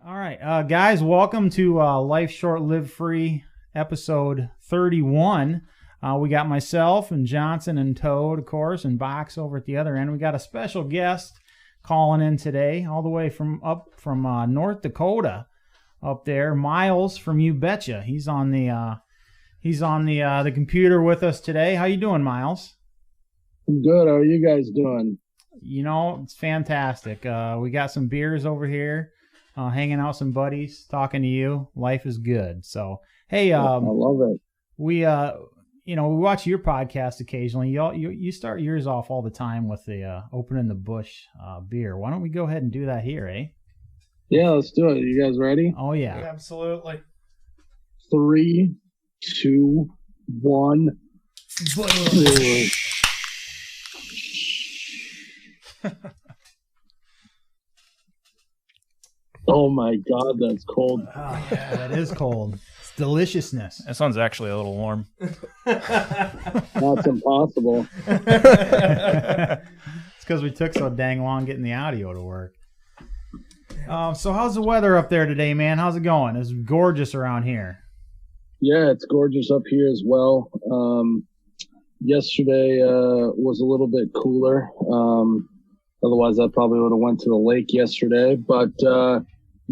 All right, guys, welcome to Life Short, Live Free, episode 31. We got myself and Johnson and Toad, of course, and Box over at the other end. We got a special guest calling in today, all the way from North Dakota, up there. Myles from You Betcha. He's on the computer with us today. How you doing, Myles? I'm good. How are you guys doing? You know, it's fantastic. We got some beers over here. Hanging out with some buddies, talking to you. Life is good. So, hey, I love it. We watch your podcast occasionally. You start yours off all the time with the opening the bush beer. Why don't we go ahead and do that here, eh? Yeah, let's do it. You guys ready? Oh yeah, absolutely. 3, 2, 1. Oh my God, that's cold. Oh, yeah, that is cold. It's deliciousness. This one's actually a little warm. That's impossible. It's because we took so dang long getting the audio to work. So how's the weather up there today, man? How's it going? It's gorgeous around here. Yeah, it's gorgeous up here as well. Yesterday was a little bit cooler. Otherwise, I probably would have went to the lake yesterday. But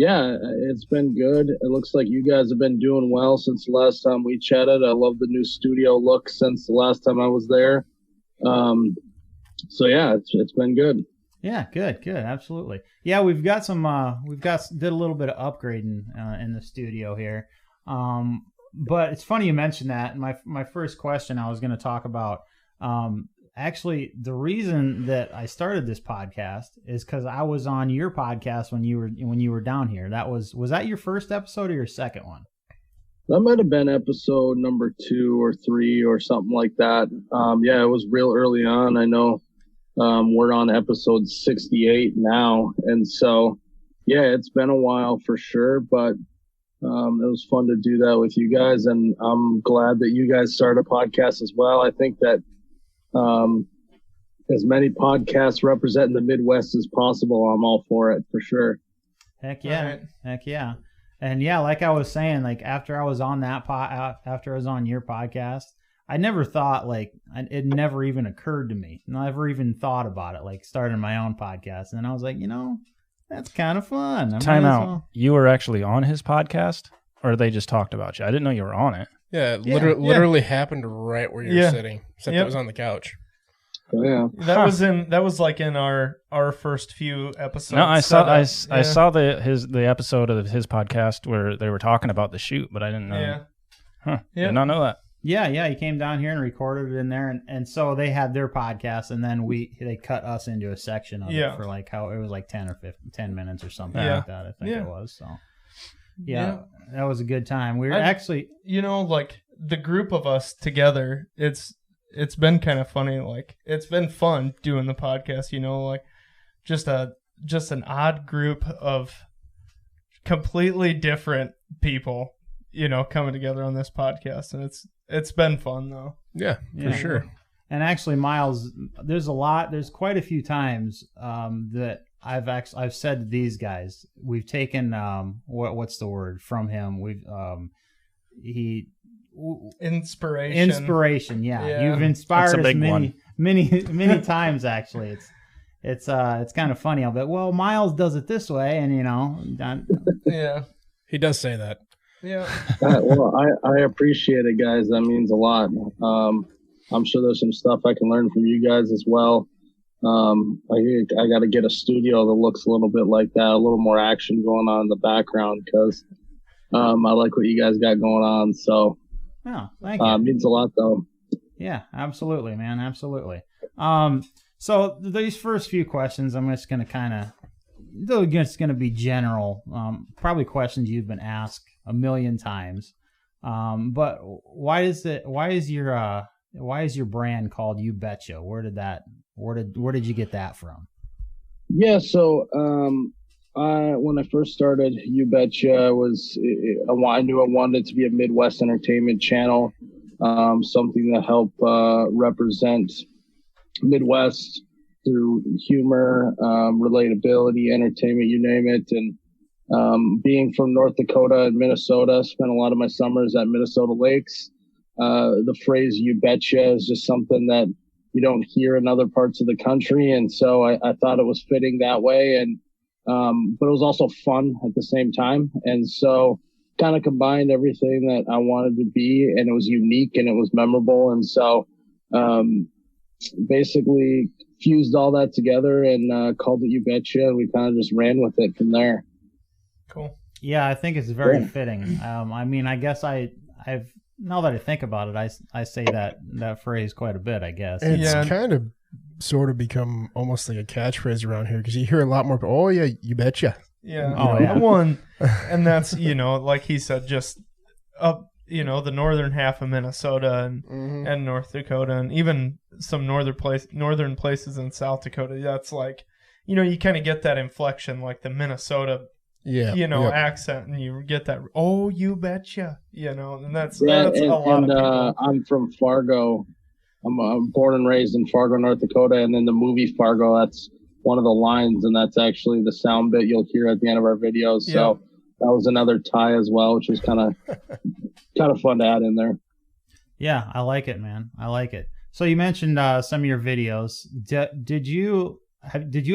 yeah, it's been good. It looks like you guys have been doing well since the last time we chatted. I love the new studio look since the last time I was there. So yeah, it's been good. Yeah, good, absolutely. Yeah, did a little bit of upgrading in the studio here. But it's funny you mentioned that. My first question I was going to talk about. Actually, the reason that I started this podcast is because I was on your podcast when you were down here. Was that your first episode or your second one? That might have been episode number 2 or 3 or something like that. Yeah, it was real early on. I know we're on episode 68 now, and so yeah, it's been a while for sure. But it was fun to do that with you guys, and I'm glad that you guys started a podcast as well. I think that as many podcasts representing the Midwest as possible, I'm all for it for sure. Heck yeah. Right. Heck yeah. And yeah, like I was saying, like after I was on after I was on your podcast, I never thought it never even occurred to me. Never even thought about it, like starting my own podcast. And I was like, that's kind of fun. Time out. You were actually on his podcast, or they just talked about you? I didn't know you were on it. Yeah, it literally happened right where you're sitting, except it was on the couch. Oh, yeah, that was like in our first few episodes. No, I saw the episode of his podcast where they were talking about the shoot, but I didn't know. Yeah, did not know that. Yeah, he came down here and recorded it in there, and so they had their podcast, and then they cut us into a section of it for like how it was like 10 or 10 minutes or something like that. I think it was so. Yeah, that was a good time. We were actually, like the group of us together. It's been kind of funny. Like it's been fun doing the podcast. Like just an odd group of completely different people. Coming together on this podcast, and it's been fun though. Yeah, for sure. And actually, Myles, there's quite a few times that I've said to these guys, we've taken what's the word from him? Inspiration. Yeah. You've inspired us many times. Actually, it's kind of funny. I'll bet. Well, Myles does it this way, and yeah, he does say that. Yeah. Well, I appreciate it, guys. That means a lot. I'm sure there's some stuff I can learn from you guys as well. I got to get a studio that looks a little bit like that, a little more action going on in the background, because I like what you guys got going on. So, thank you. It means a lot, though. Yeah, absolutely, man, absolutely. So these first few questions, I'm just going to they're just going to be general, probably questions you've been asked a million times. But why is your brand called You Betcha? Where did you get that from? Yeah, so when I first started You Betcha, I knew I wanted it to be a Midwest entertainment channel, something that helped represent Midwest through humor, relatability, entertainment, you name it. And being from North Dakota and Minnesota, spent a lot of my summers at Minnesota lakes. The phrase "You Betcha" is just something that you don't hear in other parts of the country. And so I thought it was fitting that way. And, but it was also fun at the same time. And so kind of combined everything that I wanted to be, and it was unique and it was memorable. And so, basically fused all that together and, called it You Betcha. And we kind of just ran with it from there. Cool. Yeah, I think it's very fitting. I mean, I guess I've now that I think about it, I say that phrase quite a bit, I guess. It's kind of sort of become almost like a catchphrase around here because you hear a lot more, oh yeah, you betcha. Yeah. Oh, yeah. One, and that's, like he said, just up, the northern half of Minnesota and North Dakota and even some northern places in South Dakota. That's like, you kind of get that inflection, like the Minnesota accent, and you get that, oh, you betcha, and that's a lot of people. I'm from Fargo. I'm born and raised in Fargo, North Dakota, and then the movie Fargo, that's one of the lines, and that's actually the sound bit you'll hear at the end of our videos. So that was another tie as well, which was kind of fun to add in there. Yeah, I like it, man. I like it. So you mentioned some of your videos. Did you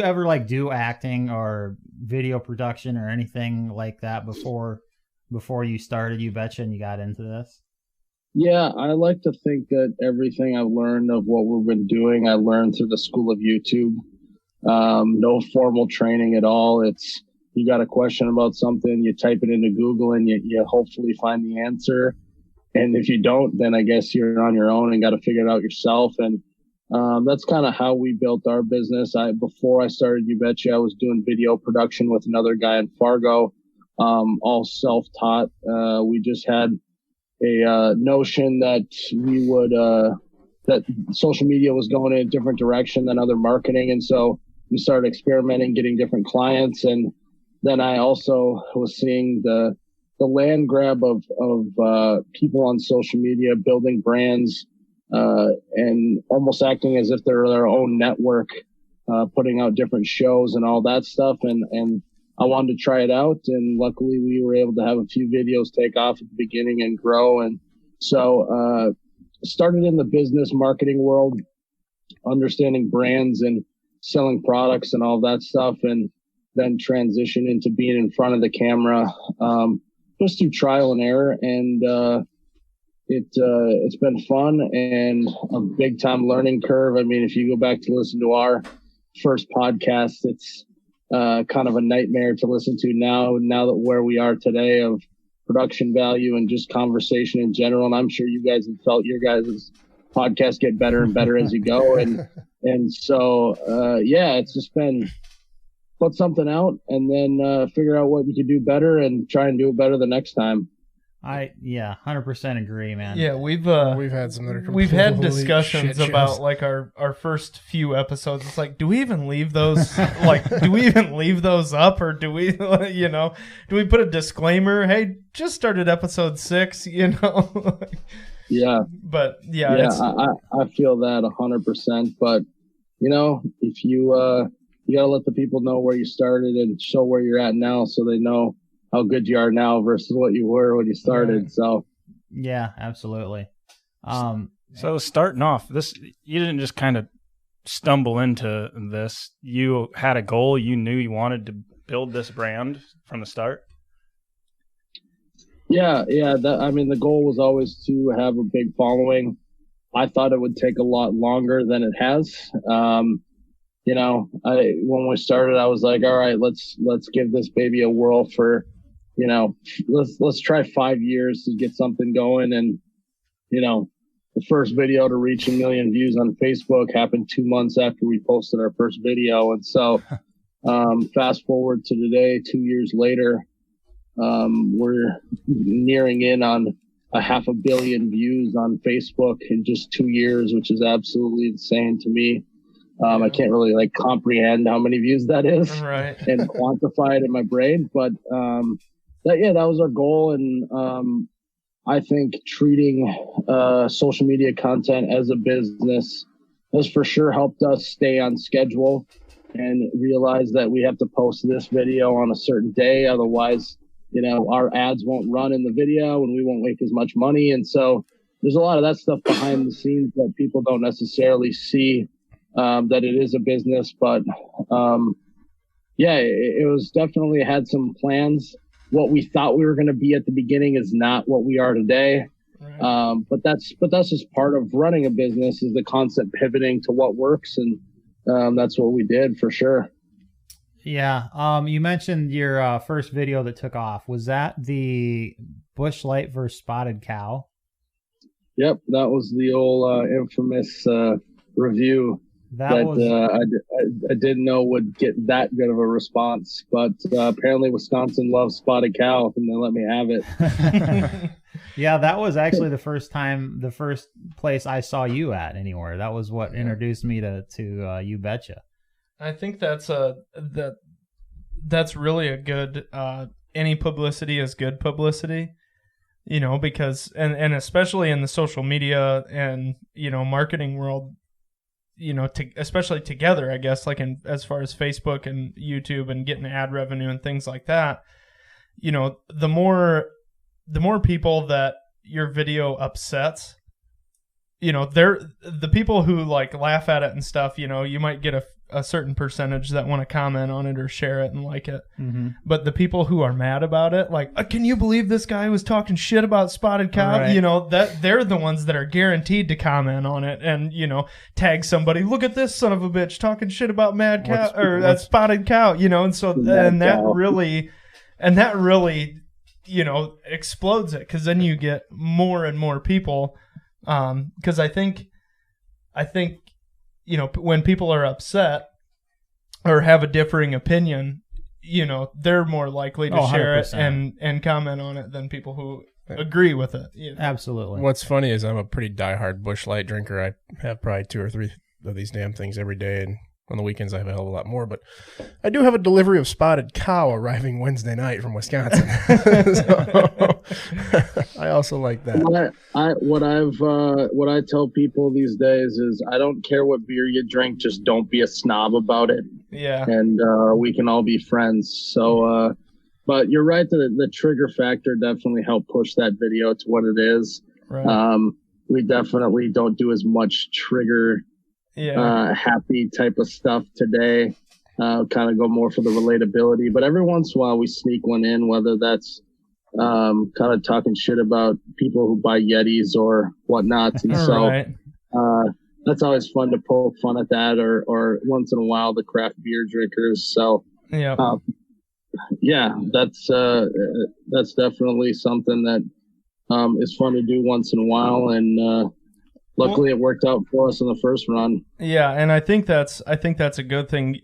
ever like do acting or video production or anything like that before you started You Betcha and you got into this? Yeah, I like to think that everything I've learned of what we've been doing, I learned through the school of YouTube. No formal training at all. It's, you got a question about something, you type it into Google and you hopefully find the answer. And if you don't, then I guess you're on your own and got to figure it out yourself. And that's kind of how we built our business. Before I started You Betcha, I was doing video production with another guy in Fargo, all self-taught. We just had a notion that we would that social media was going in a different direction than other marketing, and so we started experimenting, getting different clients. And then I also was seeing the land grab of people on social media building brands and almost acting as if they're their own network, putting out different shows and all that stuff. And I wanted to try it out, and luckily we were able to have a few videos take off at the beginning and grow. And so started in the business marketing world, understanding brands and selling products and all that stuff, and then transition into being in front of the camera, just through trial and error. And it's been fun and a big time learning curve. I mean, if you go back to listen to our first podcast, it's kind of a nightmare to listen to now that where we are today of production value and just conversation in general. And I'm sure you guys have felt your guys' podcast get better and better as you go. And so, it's just been put something out and then figure out what you can do better and try and do it better the next time. 100% agree, man. Yeah, we've had some that are we've had discussions about like our first few episodes. It's like, do we even leave those up, or do we do we put a disclaimer? Hey, just started episode 6, Yeah. But I feel that 100%. But if you gotta let the people know where you started and show where you're at now, so they know how good you are now versus what you were when you started. So yeah, absolutely. So starting off, you didn't just kind of stumble into this. You had a goal. You knew you wanted to build this brand from the start. Yeah. The goal was always to have a big following. I thought it would take a lot longer than it has. When we started, I was like, all right, let's give this baby a whirl for, let's try 5 years to get something going. And, the first video to reach 1 million views on Facebook happened 2 months after we posted our first video. And so, fast forward to today, 2 years later, we're nearing in on 500 million views on Facebook in just 2 years, which is absolutely insane to me. I can't really comprehend how many views that is, right, and quantify it in my brain. But that was our goal. And I think treating social media content as a business has for sure helped us stay on schedule. and realize that we have to post this video on a certain day. Otherwise, our ads won't run in the video and we won't make as much money. And so there's a lot of that stuff behind the scenes that people don't necessarily see, that it is a business. But it was definitely had some plans. What we thought we were going to be at the beginning is not what we are today. Right. But that's just part of running a business, is the constant pivoting to what works. And that's what we did for sure. Yeah. You mentioned your first video that took off. Was that the bush light versus spotted cow? Yep. That was the old infamous review that I didn't know would get that good of a response. But apparently Wisconsin loves spotted cow, and they let me have it. Yeah, that was actually the first place I saw you at anywhere. That was what introduced me to You Betcha. I think that's really a good, any publicity is good publicity, because, and especially in the social media and, marketing world, especially together, I guess, like as far as Facebook and YouTube and getting ad revenue and things like that, the more people that your video upsets, they're the people who like laugh at it and stuff, you might get a certain percentage that want to comment on it or share it and like it. Mm-hmm. But the people who are mad about it, like, can you believe this guy was talking shit about spotted cow? Right. That they're the ones that are guaranteed to comment on it and, tag somebody, look at this son of a bitch talking shit about mad cow or that spotted cow, and so, and that really, explodes it, because then you get more and more people. Because I think, when people are upset or have a differing opinion, they're more likely to share it and comment on it than people who agree with it. Absolutely. What's funny is I'm a pretty diehard Busch Light drinker. I have probably 2 or 3 of these damn things every day, and on the weekends I have a hell of a lot more. But I do have a delivery of spotted cow arriving Wednesday night from Wisconsin. So, I also like that. What I tell people these days is, I don't care what beer you drink, just don't be a snob about it. Yeah. And we can all be friends. So, but you're right that the trigger factor definitely helped push that video to what it is. Right. We definitely don't do as much trigger happy type of stuff today. Kind of go more for the relatability, but every once in a while we sneak one in, whether that's kind of talking shit about people who buy Yetis or whatnot. And so that's always fun to poke fun at that, or once in a while the craft beer drinkers. So that's definitely something that is fun to do once in a while, and luckily it worked out for us in the first run. Yeah, and I think that's a good thing,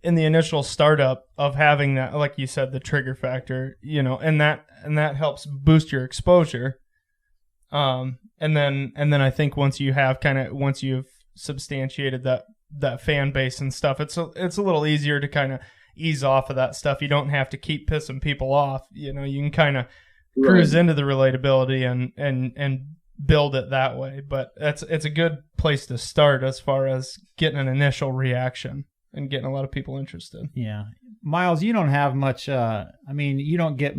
in the initial startup of having that, like you said, the trigger factor, and that helps boost your exposure. And then I think once you've substantiated that fan base and stuff, it's a little easier to kind of ease off of that stuff. You don't have to keep pissing people off. You can kind of cruise into the relatability and build it that way. But it's a good place to start as far as getting an initial reaction and getting a lot of people interested. Yeah. Myles, you don't have much, you don't get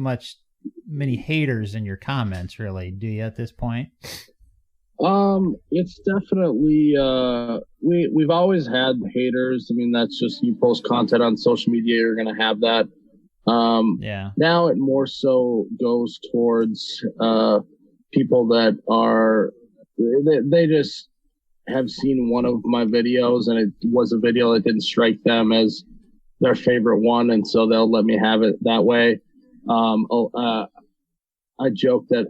many haters in your comments, really, do you, at this point? It's definitely, we've always had haters. That's just, you post content on social media, you're going to have that. Now it more so goes towards, people that are, they just have seen one of my videos and it was a video that didn't strike them as their favorite one, and so they'll let me have it that way. I joke that,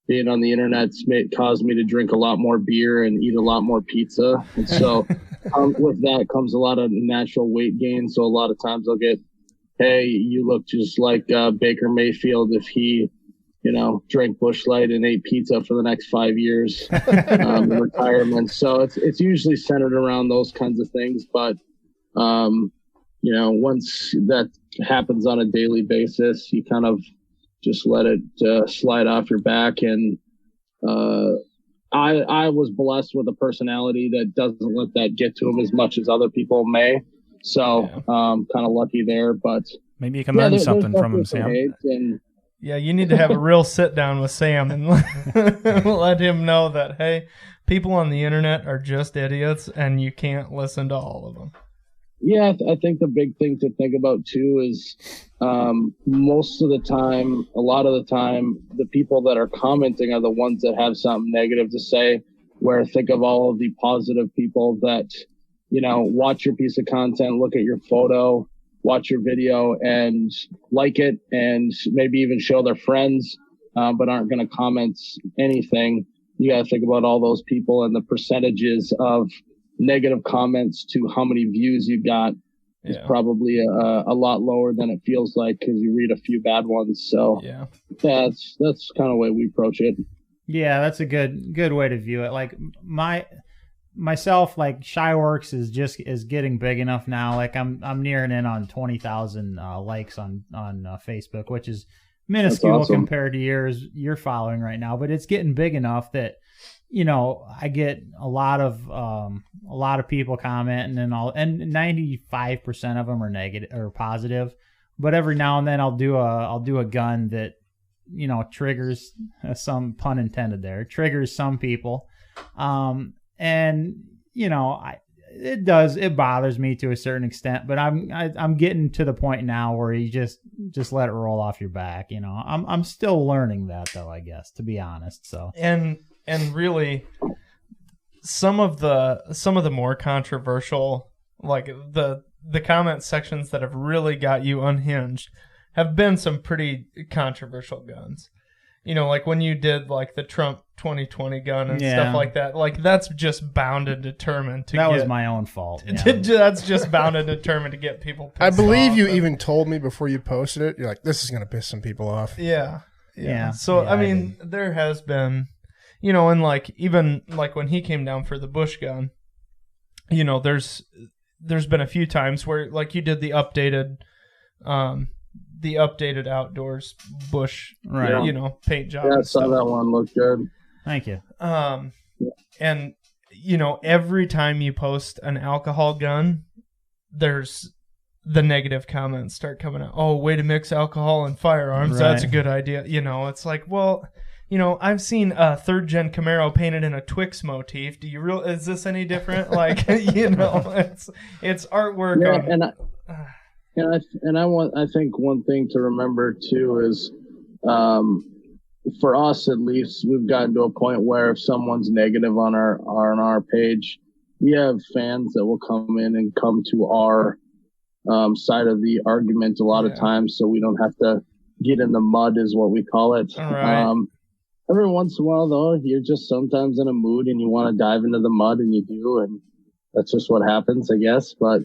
being on the internet caused me to drink a lot more beer and eat a lot more pizza. And so with that comes a lot of natural weight gain. So a lot of times I'll get, hey, you look just like Baker Mayfield if he, drank Busch Light and ate pizza for the next 5 years in retirement. So it's usually centered around those kinds of things. But, once that happens on a daily basis, you kind of just let it slide off your back. And I was blessed with a personality that doesn't let that get to him as much as other people may. So, kind of lucky there, but maybe you can learn something from him, Sam. Yeah, you need to have a real sit down with Sam and let him know that, hey, people on the internet are just idiots and you can't listen to all of them. Yeah, I think the big thing to think about too is most of the time, a lot of the time, the people that are commenting are the ones that have something negative to say, where think of all of the positive people that, you know, watch your piece of content, look at your photo, watch your video and like it and maybe even show their friends, but aren't going to comment anything. You got to think about all those people and the percentages of negative comments to how many views you got is probably a lot lower than it feels like because you read a few bad ones. So that's kind of the way we approach it. Yeah, that's a good way to view it. Like myself, like Shyworks is getting big enough now. Like I'm nearing in on 20,000 likes on Facebook, which is minuscule compared to you're following right now. But it's getting big enough that, you know, I get a lot of people commenting and 95% of them are negative or positive. But every now and then I'll do a gun that, you know, triggers, some pun intended there, triggers some people. And you know, it bothers me to a certain extent, but I'm getting to the point now where you just let it roll off your back. You know, I'm still learning that though, I guess, to be honest. So and really, some of the more controversial, like the comment sections that have really got you unhinged, have been some pretty controversial guns. You know, like when you did like the Trump 2020 gun and stuff like that. Like that's just bound and determined to was my own fault. Yeah. That's just bound and determined to get people pissed I believe off. You even told me before you posted it. You're like, this is going to piss some people off. Yeah. So, I mean, there has been, you know, and like even like when he came down for the Bush gun, you know, there's been a few times where like you did the updated outdoors Bush, right? You know, paint job. Yeah, I saw that one. Looked good. Thank you. And you know, every time you post an alcohol gun, there's the negative comments start coming out. Oh, way to mix alcohol and firearms. Right. That's a good idea. You know, it's like, well, you know, I've seen a third-gen Camaro painted in a Twix motif. Do you is this any different? Like, you know, it's artwork. I think one thing to remember too is, for us at least, we've gotten to a point where if someone's negative on our page, we have fans that will come in and come to our side of the argument a lot of times, so we don't have to get in the mud, is what we call it. All right. Every once in a while, though, you're just sometimes in a mood and you want to dive into the mud, and you do, and that's just what happens, I guess. But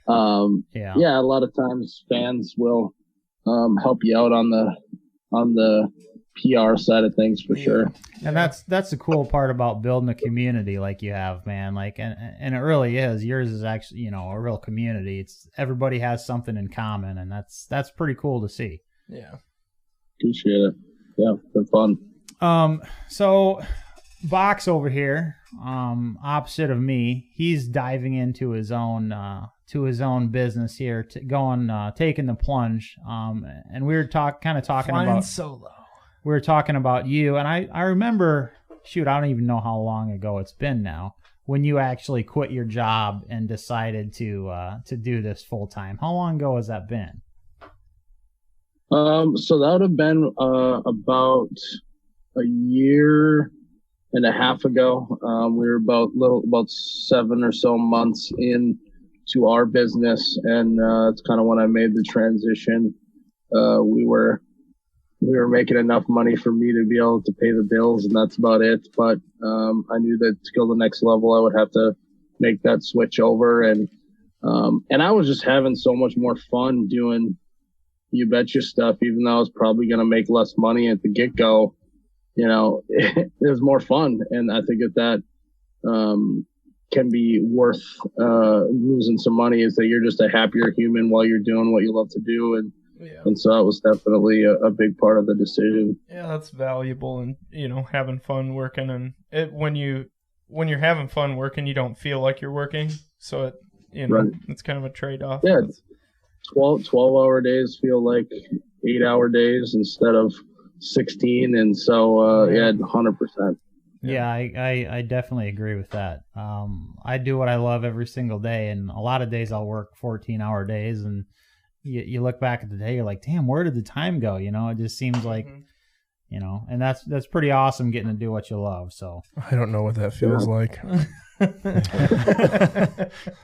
a lot of times fans will help you out on the PR side of things for sure. And that's the cool part about building a community like you have, man. Like, and it really is. Yours is actually, you know, a real community. It's everybody has something in common, and that's pretty cool to see. Yeah, appreciate it. Yeah, been fun. So Box over here, opposite of me, he's diving into his own business here, taking the plunge. And we were talking flying about solo. We were talking about you, and I remember, shoot, I don't even know how long ago it's been now, when you actually quit your job and decided to do this full time. How long ago has that been? So that would have been about a year and a half ago. We were about 7 or so months in to our business, and it's kind of when I made the transition. We were making enough money for me to be able to pay the bills, and that's about it. But I knew that to go to the next level, I would have to make that switch over, and I was just having so much more fun doing You Betcha stuff, even though I was probably going to make less money at the get-go. You know, it was more fun, and I think that can be worth losing some money, is that you're just a happier human while you're doing what you love to do. And Yeah. And so that was definitely a big part of the decision. Yeah, that's valuable, and having fun working, and when you're having fun working, you don't feel like you're working. So Right. it's kind of a trade-off. Yeah, 12-hour days feel like 8-hour days instead of 16, and so 100%. Yeah, I definitely agree with that. I do what I love every single day, and a lot of days I'll work 14-hour days, and you look back at the day, you're like, damn, where did the time go? It just seems like, and that's pretty awesome getting to do what you love. So I don't know what that feels like.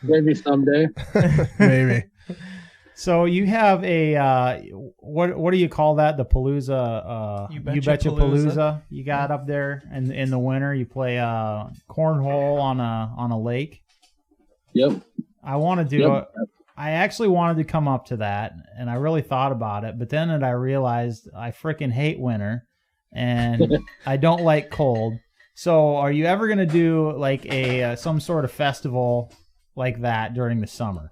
Maybe someday. Maybe. So you have a what do you call that? The Palooza, You Betcha Palooza. You got up there in the winter. You play cornhole on a lake. Yep. I want to do I actually wanted to come up to that, and I really thought about it, but then I realized I freaking hate winter, and I don't like cold. So are you ever going to do like some sort of festival like that during the summer?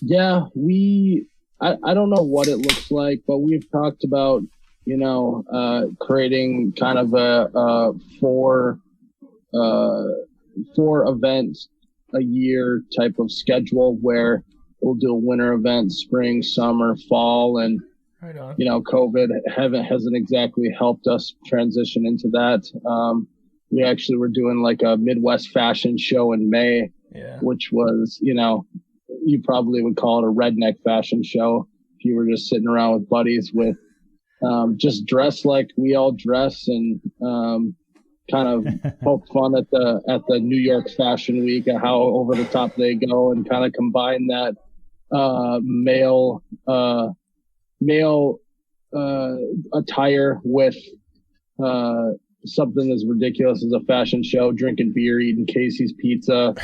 Yeah, I don't know what it looks like, but we've talked about, creating kind of a four events a year type of schedule where we'll do a winter event, spring, summer, fall, and right on. COVID hasn't exactly helped us transition into that. We actually were doing like a Midwest fashion show in May, which was, you probably would call it a redneck fashion show if you were just sitting around with buddies with just dressed like we all dress, and kind of poke fun at the New York Fashion Week at how over the top they go, and kind of combine that male attire with something as ridiculous as a fashion show, drinking beer, eating Casey's pizza.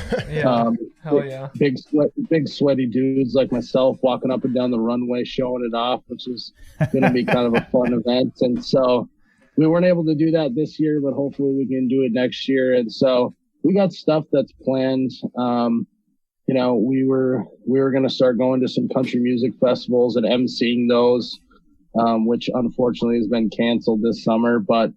Hell yeah. Big sweaty dudes like myself walking up and down the runway showing it off, which is going to be kind of a fun event. And so we weren't able to do that this year, but hopefully we can do it next year. And so we got stuff that's planned. We were going to start going to some country music festivals and emceeing those, which unfortunately has been canceled this summer, but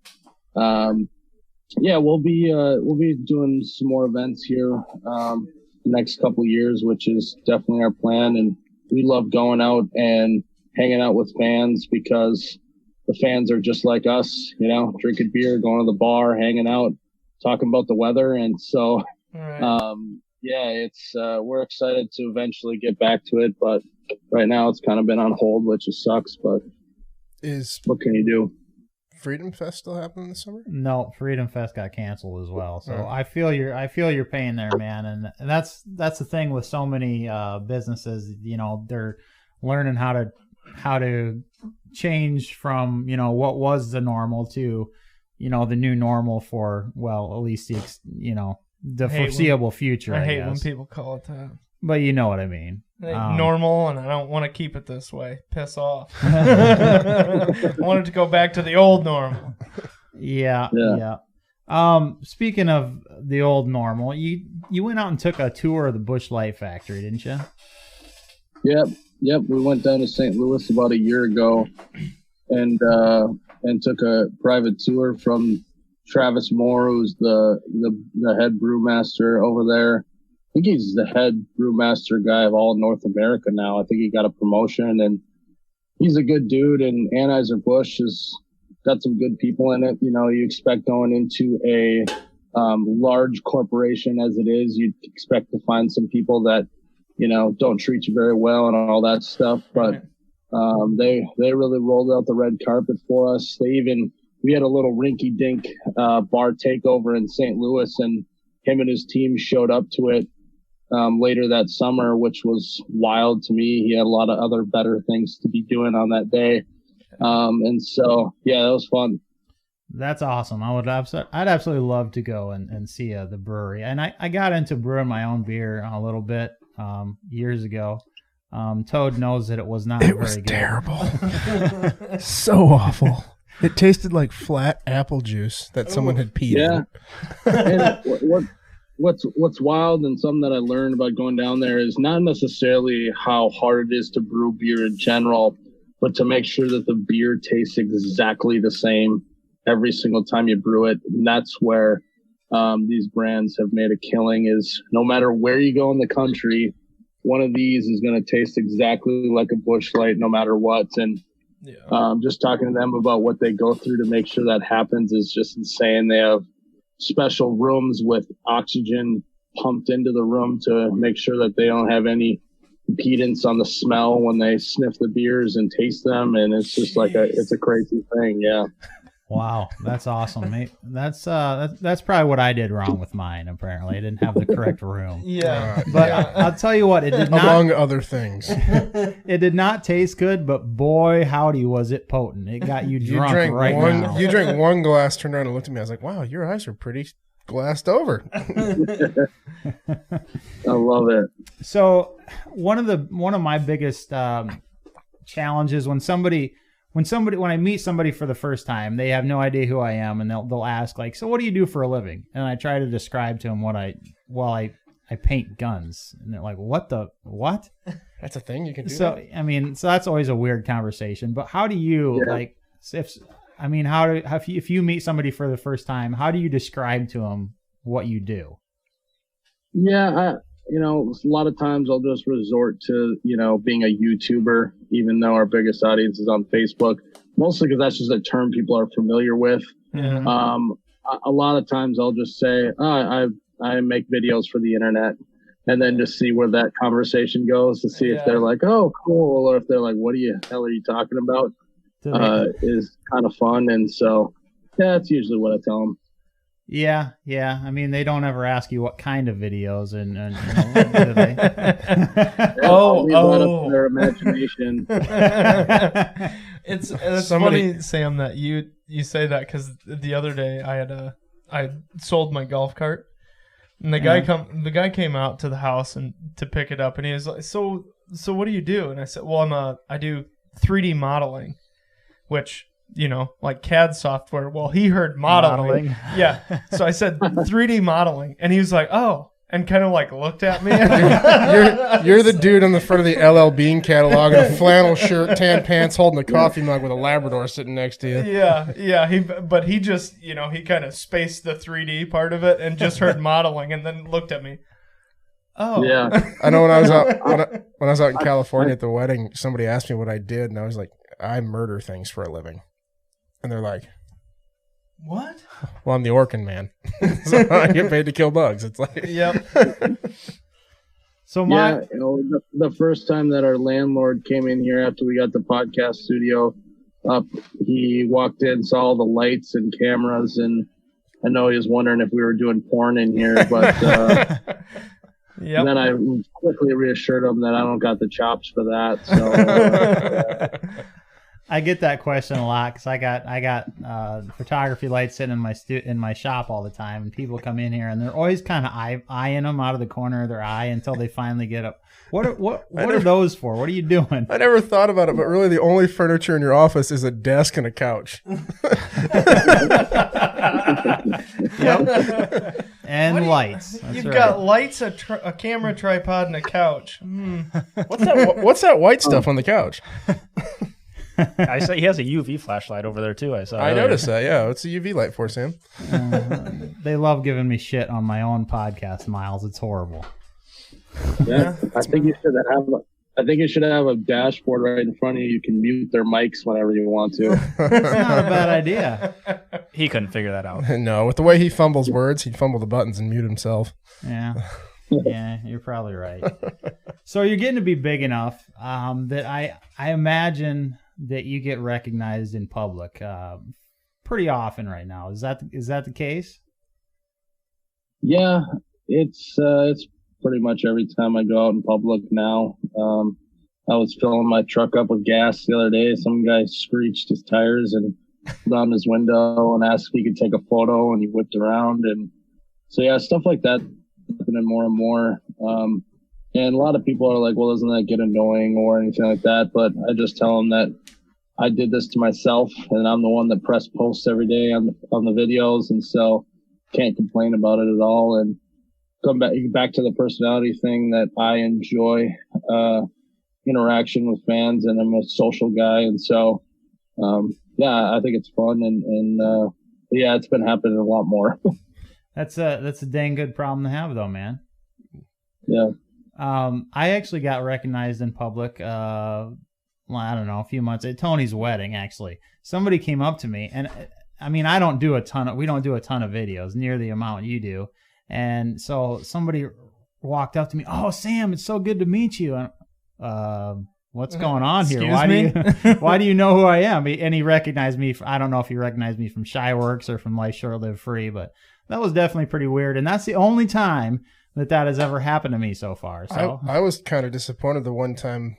we'll be doing some more events here the next couple of years, which is definitely our plan. And we love going out and hanging out with fans because the fans are just like us, drinking beer, going to the bar, hanging out, talking about the weather. And so, we're excited to eventually get back to it, but right now it's kind of been on hold, which just sucks, but what can you do? Freedom Fest still happening this summer? No, Freedom Fest got canceled as well. So I feel your pain there, man. And that's the thing with so many businesses. They're learning how to change from what was the normal to the new normal for at least the foreseeable future. I hate when people call it that. But you know what I mean. Normal, and I don't want to keep it this way. Piss off. I wanted to go back to the old normal. Yeah. Speaking of the old normal, you went out and took a tour of the Busch Light factory, didn't you? Yep. We went down to St. Louis about a year ago, and took a private tour from Travis Moore, who's the head brewmaster over there. I think he's the head brewmaster guy of all North America now. I think he got a promotion, and he's a good dude. And Anheuser-Busch has got some good people in it. You expect going into a large corporation as it is, you'd expect to find some people that don't treat you very well and all that stuff. But they really rolled out the red carpet for us. We had a little rinky-dink bar takeover in St. Louis, and him and his team showed up to it later that summer, which was wild to me. He had a lot of other better things to be doing on that day. And so, that was fun. That's awesome. I'd absolutely love to go and see the brewery. And I got into brewing my own beer a little bit years ago. Toad knows that it was not very good. It was terrible. So awful. It tasted like flat apple juice that someone had peed in. And what's wild, and something that I learned about going down there, is not necessarily how hard it is to brew beer in general, but to make sure that the beer tastes exactly the same every single time you brew it. And that's where these brands have made a killing, is no matter where you go in the country, one of these is going to taste exactly like a Busch Light no matter what. And just talking to them about what they go through to make sure that happens is just insane. They have special rooms with oxygen pumped into the room to make sure that they don't have any impedance on the smell when they sniff the beers and taste them. And it's just like it's a crazy thing. Yeah. Wow, that's awesome, mate. That's probably what I did wrong with mine. Apparently, I didn't have the correct room. But I'll tell you what, it did not. Among other things, it did not taste good. But boy, howdy, was it potent! It got you drunk now. You drank one glass, turned around and looked at me. I was like, "Wow, your eyes are pretty glassed over." I love it. So one of my biggest challenges when I meet somebody for the first time, they have no idea who I am, and they'll ask like, "So what do you do for a living?" And I try to describe to them I paint guns, and they're like, "What the what?" That's a thing you can do. So that? I mean, so that's always a weird conversation. But how do you if you meet somebody for the first time, how do you describe to them what you do? Yeah, a lot of times I'll just resort to, being a YouTuber, even though our biggest audience is on Facebook, mostly because that's just a term people are familiar with. Mm-hmm. A lot of times I'll just say, I make videos for the internet, and then just see where that conversation goes to see if they're like, oh, cool, or if they're like, what the hell are you talking about? Is kind of fun. And so, that's usually what I tell them. Yeah. I mean, they don't ever ask you what kind of videos, and do they? Their imagination. It's funny, Sam, that you say that, because the other day I sold my golf cart, and the guy came out to the house and to pick it up, and he was like, so what do you do? And I said, well, I do 3D modeling, which, like CAD software. Well, he heard modeling. Yeah. So I said 3D modeling, and he was like, oh, and kind of like looked at me. You're the dude on the front of the LL Bean catalog in a flannel shirt, tan pants, holding a coffee mug with a Labrador sitting next to you. Yeah. He just, he kind of spaced the 3D part of it and just heard modeling, and then looked at me. Oh. Yeah. I know when I was out in California at the wedding, somebody asked me what I did, and I was like, I murder things for a living. And they're like, what? Well, I'm the Orkin man. So I get paid to kill bugs. It's like, yep. So the first time that our landlord came in here after we got the podcast studio up, he walked in, saw all the lights and cameras, and I know he was wondering if we were doing porn in here, but and then I quickly reassured him that I don't got the chops for that. So I get that question a lot, because I got photography lights sitting in my shop all the time, and people come in here and they're always kind of eyeing them out of the corner of their eye until they finally get up. What are those for? What are you doing? I never thought about it, but really the only furniture in your office is a desk and a couch. Yep. And lights. You've got lights, a camera tripod, and a couch. What's that white stuff on the couch? I say he has a UV flashlight over there too. I noticed that. Yeah, what's the UV light for, Sam? They love giving me shit on my own podcast, Myles. It's horrible. Yeah, I think you should have a dashboard right in front of you. You can mute their mics whenever you want to. That's not a bad idea. He couldn't figure that out. No, with the way he fumbles words, he'd fumble the buttons and mute himself. Yeah. Yeah, you're probably right. So you're getting to be big enough that I imagine that you get recognized in public pretty often right now. Is that the case? Yeah, it's pretty much every time I go out in public now. I was filling my truck up with gas the other day. Some guy screeched his tires and down his window and asked if he could take a photo, and he whipped around. And so, yeah, stuff like that happening more and more. And a lot of people are like, well, doesn't that get annoying or anything like that? But I just tell them that I did this to myself, and I'm the one that press posts every day on the videos. And so can't complain about it at all. And come back to the personality thing, that I enjoy interaction with fans, and I'm a social guy, and so I think it's fun, and yeah, it's been happening a lot more. That's a dang good problem to have, though, man. Yeah. I actually got recognized in public. I don't know, a few months at Tony's wedding. Actually, somebody came up to me, and I mean, we don't do a ton of videos near the amount you do, and so somebody walked up to me. Oh, Sam, it's so good to meet you. And what's going on here? Why do you know who I am? And he recognized me. I don't know if he recognized me from Shy Works or from Life Short Live Free, but that was definitely pretty weird. And that's the only time that has ever happened to me so far. So I was kind of disappointed the one time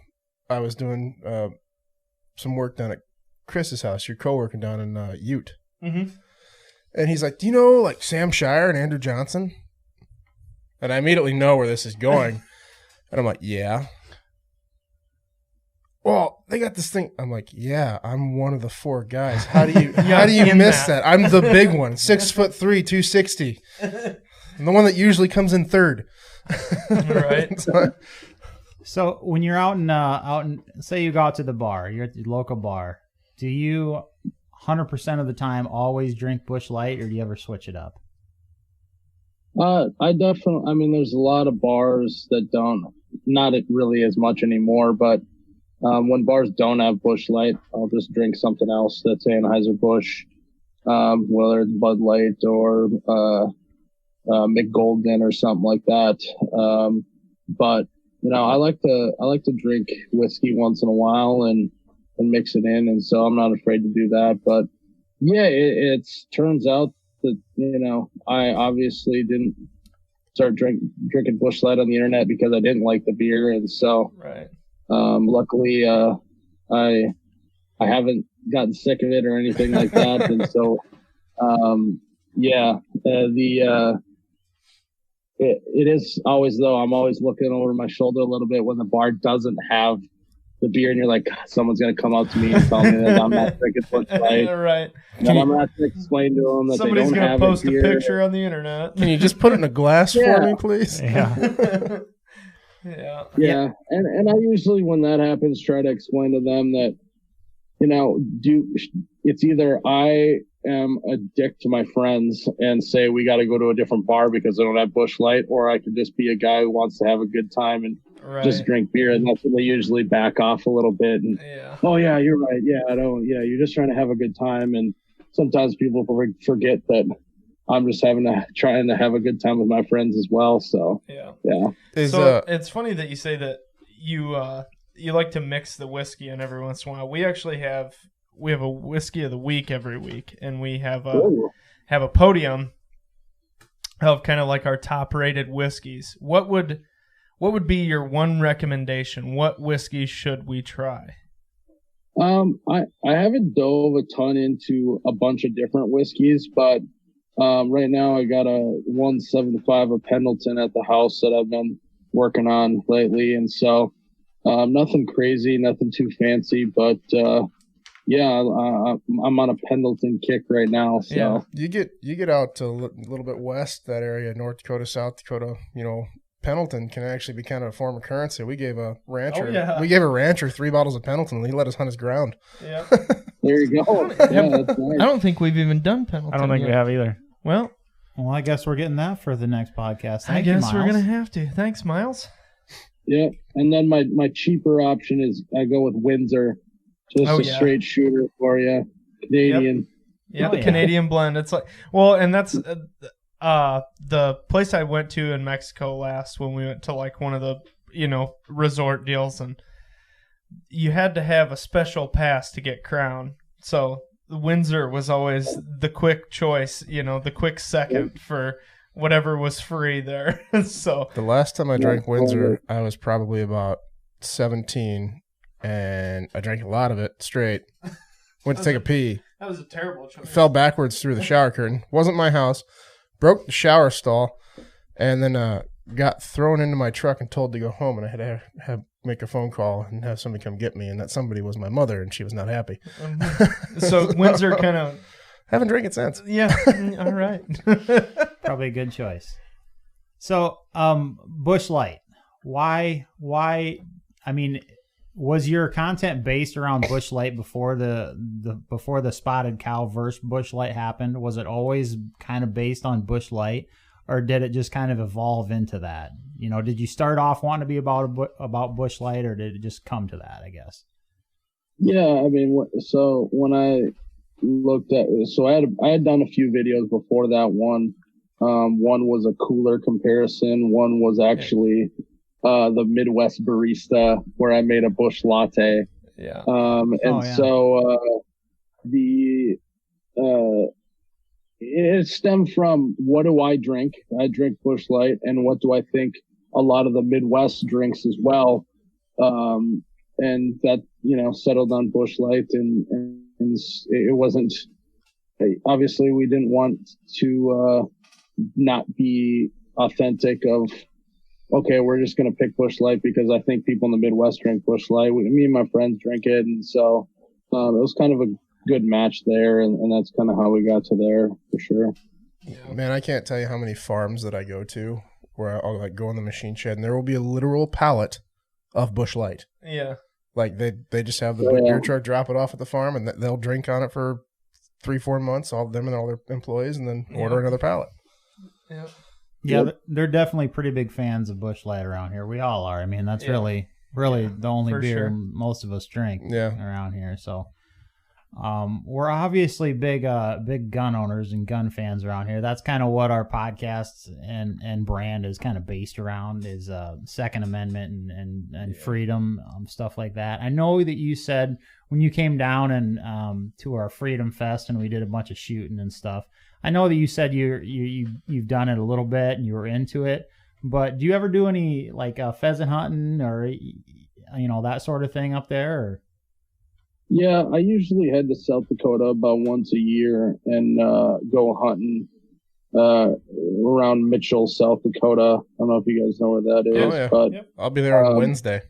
I was doing some work down at Chris's house, your coworker down in Ute. Mm-hmm. And he's like, do you know like Sam Shire and Andrew Johnson? And I immediately know where this is going. And I'm like, yeah. Well, they got this thing. I'm like, yeah, I'm one of the 4 guys. How do you miss that? I'm the big one, 6'3", 260. I'm the one that usually comes in third. Right. So when you're out in, say you go out to the bar, you're at the local bar, do you 100% of the time always drink Busch Light, or do you ever switch it up? I mean, there's a lot of bars that don't, not really as much anymore, but when bars don't have Busch Light, I'll just drink something else that's Anheuser-Busch, whether it's Bud Light or McGolden or something like that. But I like to drink whiskey once in a while and mix it in, and so I'm not afraid to do that. But yeah, it turns out that I obviously didn't start drinking Busch Light on the internet because I didn't like the beer, and so right. Luckily, I haven't gotten sick of it or anything like that, and so it is always, though, I'm always looking over my shoulder a little bit when the bar doesn't have the beer, and you're like, someone's going to come up to me and tell me that I'm not drinking Busch Light. Right. And I'm going to have to explain to them that somebody's they don't have post a picture beer. on the internet. Can you just put it in a glass for me, please? Yeah. Yeah. And I usually, when that happens, try to explain to them that, it's either I am a dick to my friends and say we got to go to a different bar because they don't have Busch Light, or I could just be a guy who wants to have a good time and just drink beer, and that's when they usually back off a little bit. And oh yeah, you're right. Yeah, you're just trying to have a good time, and sometimes people forget that I'm just trying to have a good time with my friends as well. So yeah. It's funny that you say that you like to mix the whiskey in every once in a while. We actually have a whiskey of the week every week, and we have a podium of kind of like our top rated whiskeys. What would be your one recommendation? What whiskey should we try? I haven't dove a ton into a bunch of different whiskeys, but right now I got a 175 of Pendleton at the house that I've been working on lately, and so nothing crazy, nothing too fancy, but I'm on a Pendleton kick right now. So yeah. You get out to a little bit west, that area, North Dakota, South Dakota, Pendleton can actually be kind of a form of currency. We gave a rancher 3 bottles of Pendleton, and he let us hunt his ground. Yeah. There you go. That's nice. I don't think we've even done Pendleton. I don't think we have either. Well, I guess we're getting that for the next podcast. I guess we're going to have to. Thanks, Myles. Yeah. And then my cheaper option is I go with Windsor. Just straight shooter for you. Canadian. Yep. Canadian blend. It's like, well, and that's the place I went to in Mexico last when we went to like one of the, resort deals, and you had to have a special pass to get Crown. So Windsor was always the quick choice, the quick second for whatever was free there. So the last time I drank Windsor, I was probably about 17, and I drank a lot of it straight. Went to take a pee. That was a terrible choice. Fell backwards through the shower curtain. Wasn't my house. Broke the shower stall, and then got thrown into my truck and told to go home. And I had to make a phone call and have somebody come get me. And that somebody was my mother, and she was not happy. So Windsor kind of haven't drank it since. Yeah. All right. Probably a good choice. So Busch Light. Why? I mean, Was your content based around Bush Light before the spotted cow versus Bush Light happened? Was it always kind of based on Bush Light, or did it just kind of evolve into that? You know, did you start off wanting to be about Bush Light, or did it just come to that, I guess? Yeah, I mean, so when I looked at, so I had done a few videos before that one. One was a cooler comparison. One was actually the Midwest barista, where I made a bush latte. Yeah. It stemmed from, what do I drink? I drink Bush Light, and what do I think a lot of the Midwest drinks as well? And that, you know, settled on Bush Light, and it wasn't, obviously we didn't want to not be authentic of, okay, we're just going to pick Bush Light because I think people in the Midwest drink Bush Light. Me and my friends drink it. And so it was kind of a good match there. And that's kind of how we got to there, for sure. Man, I can't tell you how many farms that I go to where I'll like go in the machine shed and there will be a literal pallet of Bush Light. Yeah. Like they just have the beer truck drop it off at the farm, and they'll drink on it for 3-4 months, all of them and all their employees, and then order another pallet. Yeah. Yeah, they're definitely pretty big fans of Bush Light around here. We all are. I mean, that's really the only beer most of us drink around here. So we're obviously big gun owners and gun fans around here. That's kind of what our podcast and brand is kind of based around, is Second Amendment and freedom, stuff like that. I know that you said when you came down and to our Freedom Fest and we did a bunch of shooting and stuff, I know that you said you've done it a little bit and you were into it, but do you ever do any like pheasant hunting or that sort of thing up there? Or? Yeah, I usually head to South Dakota about once a year and go hunting around Mitchell, South Dakota. I don't know if you guys know where that is, but I'll be there on Wednesday.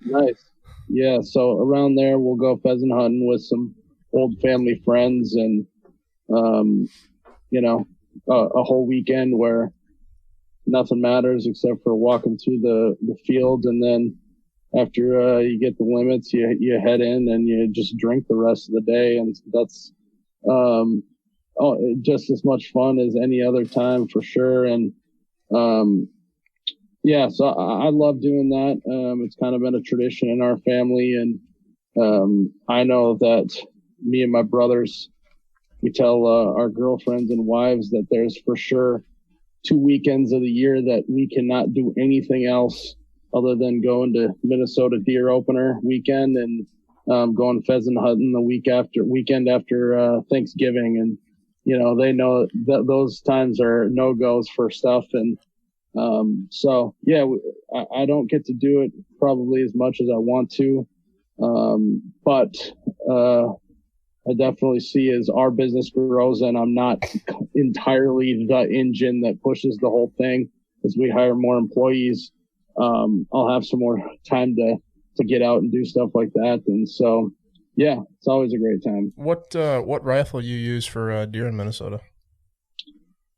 Nice. Yeah, so around there we'll go pheasant hunting with some old family friends, and a whole weekend where nothing matters except for walking through the field, and then after you get the limits, you head in and you just drink the rest of the day, and that's just as much fun as any other time, for sure. And so I love doing that. It's kind of been a tradition in our family, and I know that me and my brothers, we tell our girlfriends and wives that there's for sure 2 weekends of the year that we cannot do anything else other than going to Minnesota deer opener weekend and going pheasant hunting the weekend after Thanksgiving. And, they know that those times are no-goes for stuff. And I don't get to do it probably as much as I want to. But I definitely see as our business grows and I'm not entirely the engine that pushes the whole thing, as we hire more employees, I'll have some more time to get out and do stuff like that. And so, yeah, it's always a great time. What rifle you use for deer in Minnesota?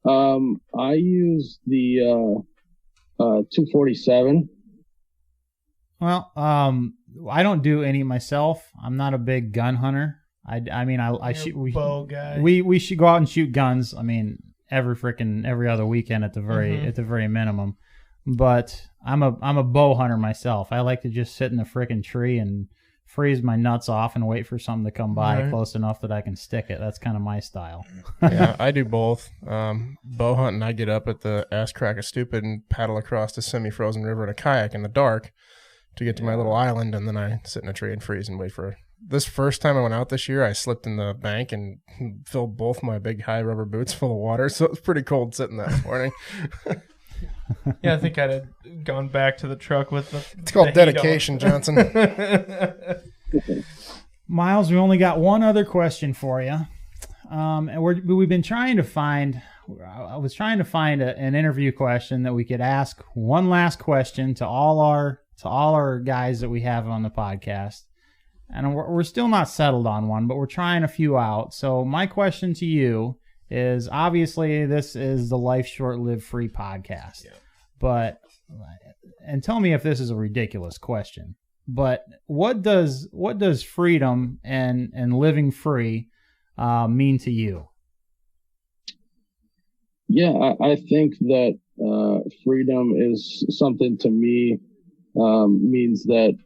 I use the 247. Well, I don't do any myself. I'm not a big gun hunter. I shoot bow guy. We should go out and shoot guns. I mean, every other weekend at the very minimum. But I'm a bow hunter myself. I like to just sit in the frickin' tree and freeze my nuts off and wait for something to come by close enough that I can stick it. That's kind of my style. Yeah, I do both. Bow hunting, I get up at the ass crack of stupid and paddle across the semi-frozen river in a kayak in the dark to get to my little island, and then I sit in a tree and freeze and wait for it. This first time I went out this year, I slipped in the bank and filled both my big high rubber boots full of water, so it was pretty cold sitting that morning. Yeah, I think I'd have gone back to the truck with the... It's called dedication, Johnson. Myles, we only got one other question for you. And we've been trying to find... I was trying to find an interview question that we could ask one last question to all our guys that we have on the podcast. And we're still not settled on one, but we're trying a few out. So my question to you is, obviously this is the Life Short Live Free podcast. Yeah. And tell me if this is a ridiculous question, But what does freedom and living free mean to you? Yeah, I think that freedom is something to me, means that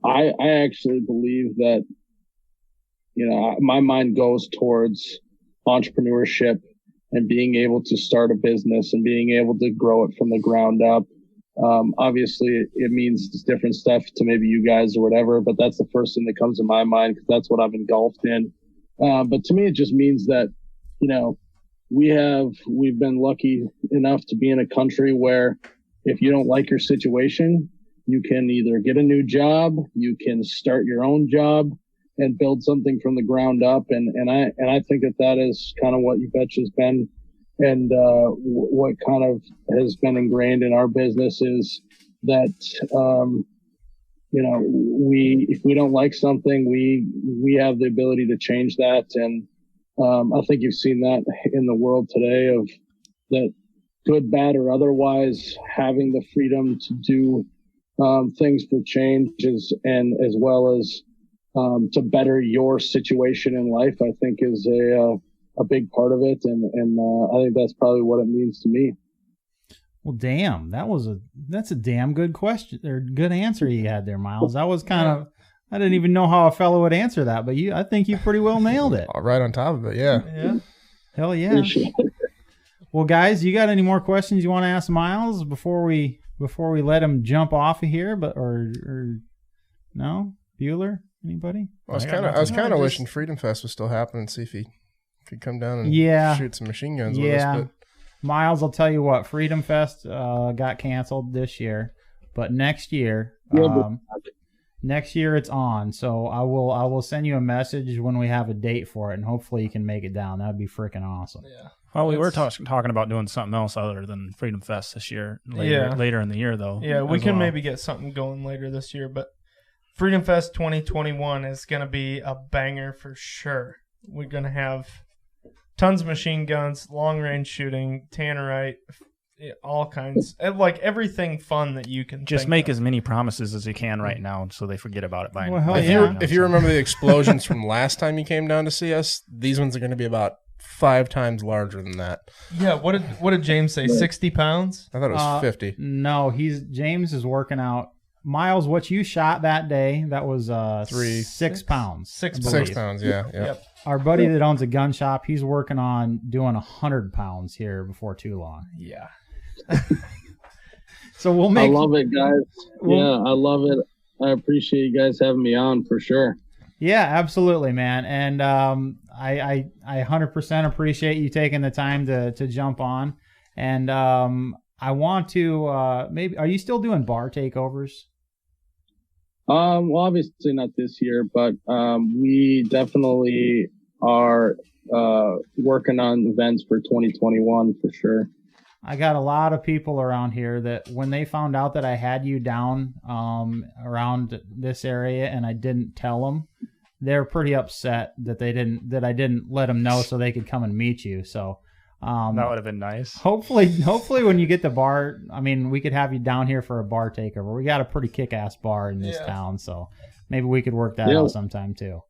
I actually believe that, my mind goes towards entrepreneurship and being able to start a business and being able to grow it from the ground up. Obviously it means different stuff to maybe you guys or whatever, but that's the first thing that comes to my mind because that's what I'm engulfed in. But to me, it just means that, we've been lucky enough to be in a country where if you don't like your situation, you can either get a new job, you can start your own job and build something from the ground up. And I think that is kind of what You Betcha has been. And, what kind of has been ingrained in our business is that, if we don't like something, we have the ability to change that. And, I think you've seen that in the world today of that good, bad, or otherwise having the freedom to do, things for changes and as well as, to better your situation in life, I think is a big part of it. And I think that's probably what it means to me. Well, damn, that's a damn good question or good answer you had there, Myles. That was kind of, I didn't even know how a fellow would answer that, but I think you pretty well nailed it. Right on top of it, yeah. Yeah. Hell yeah. Well, guys, you got any more questions you want to ask Myles before we let him jump off of here? But or no, Bueller, anybody? Well, I was kind of wishing Freedom Fest was still happening. See if he could come down and shoot some machine guns with us. But Myles, I'll tell you what, Freedom Fest got canceled this year, but next year, it's on. So I will send you a message when we have a date for it, and hopefully you can make it down. That'd be freaking awesome. Yeah. Well, we were talking about doing something else other than Freedom Fest this year. Later in the year, though. Yeah, we can maybe get something going later this year, but Freedom Fest 2021 is going to be a banger for sure. We're going to have tons of machine guns, long-range shooting, tannerite, all kinds. Like everything fun that you can just make as many promises as you can right now so they forget about it by now. If you remember the explosions from last time you came down to see us, these ones are going to be about 5 times larger than that. Yeah, what did James say? 60 pounds? I thought it was 50. No, James is working out. Myles, what you shot that day, that was 6 pounds. 6 pounds. 6 pounds, yeah. Yep. Our buddy that owns a gun shop, he's working on doing 100 pounds here before too long. Yeah. So we'll make. I love it, guys. I love it. I appreciate you guys having me on for sure. Yeah, absolutely, man. And I 100% appreciate you taking the time to jump on. And I want to maybe. Are you still doing bar takeovers? Well, obviously not this year, but we definitely are working on events for 2021 for sure. I got a lot of people around here that when they found out that I had you down around this area and I didn't tell them, they're pretty upset that I didn't let them know so they could come and meet you. So that would have been nice. Hopefully when you get the bar, I mean, we could have you down here for a bar takeover. We got a pretty kick-ass bar in this town, so maybe we could work that out sometime too.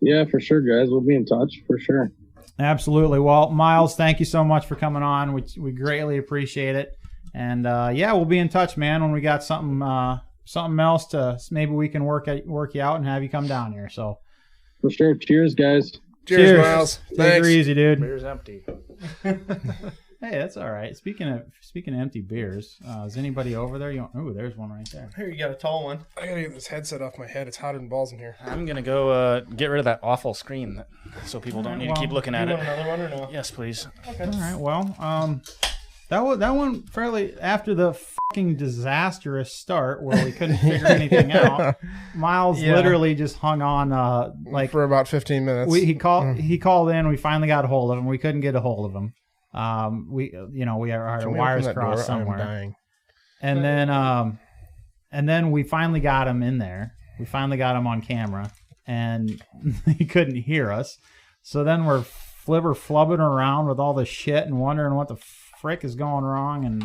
Yeah, for sure, guys. We'll be in touch for sure. Absolutely. Well, Myles, thank you so much for coming on. We greatly appreciate it. And we'll be in touch, man, when we got something else to maybe we can work you out and have you come down here. So for sure. Cheers, guys. Cheers, Myles. Take it easy, dude. Beer's empty. Hey, that's all right. Speaking of empty beers, is anybody over there? Oh, there's one right there. Here, you got a tall one. I gotta get this headset off my head. It's hotter than balls in here. I'm gonna go get rid of that awful screen so people don't need to keep looking at it. You want another one or no? Yes, please. Okay. All right. Well, that one fairly after the fucking disastrous start where we couldn't figure anything out. Myles literally just hung on for about 15 minutes. He called in. We finally got a hold of him. We couldn't get a hold of him. We our wires crossed somewhere. I'm dying. And then we finally got him in there. We finally got him on camera, and he couldn't hear us. So then we're flubbing around with all this shit and wondering what the frick is going wrong. And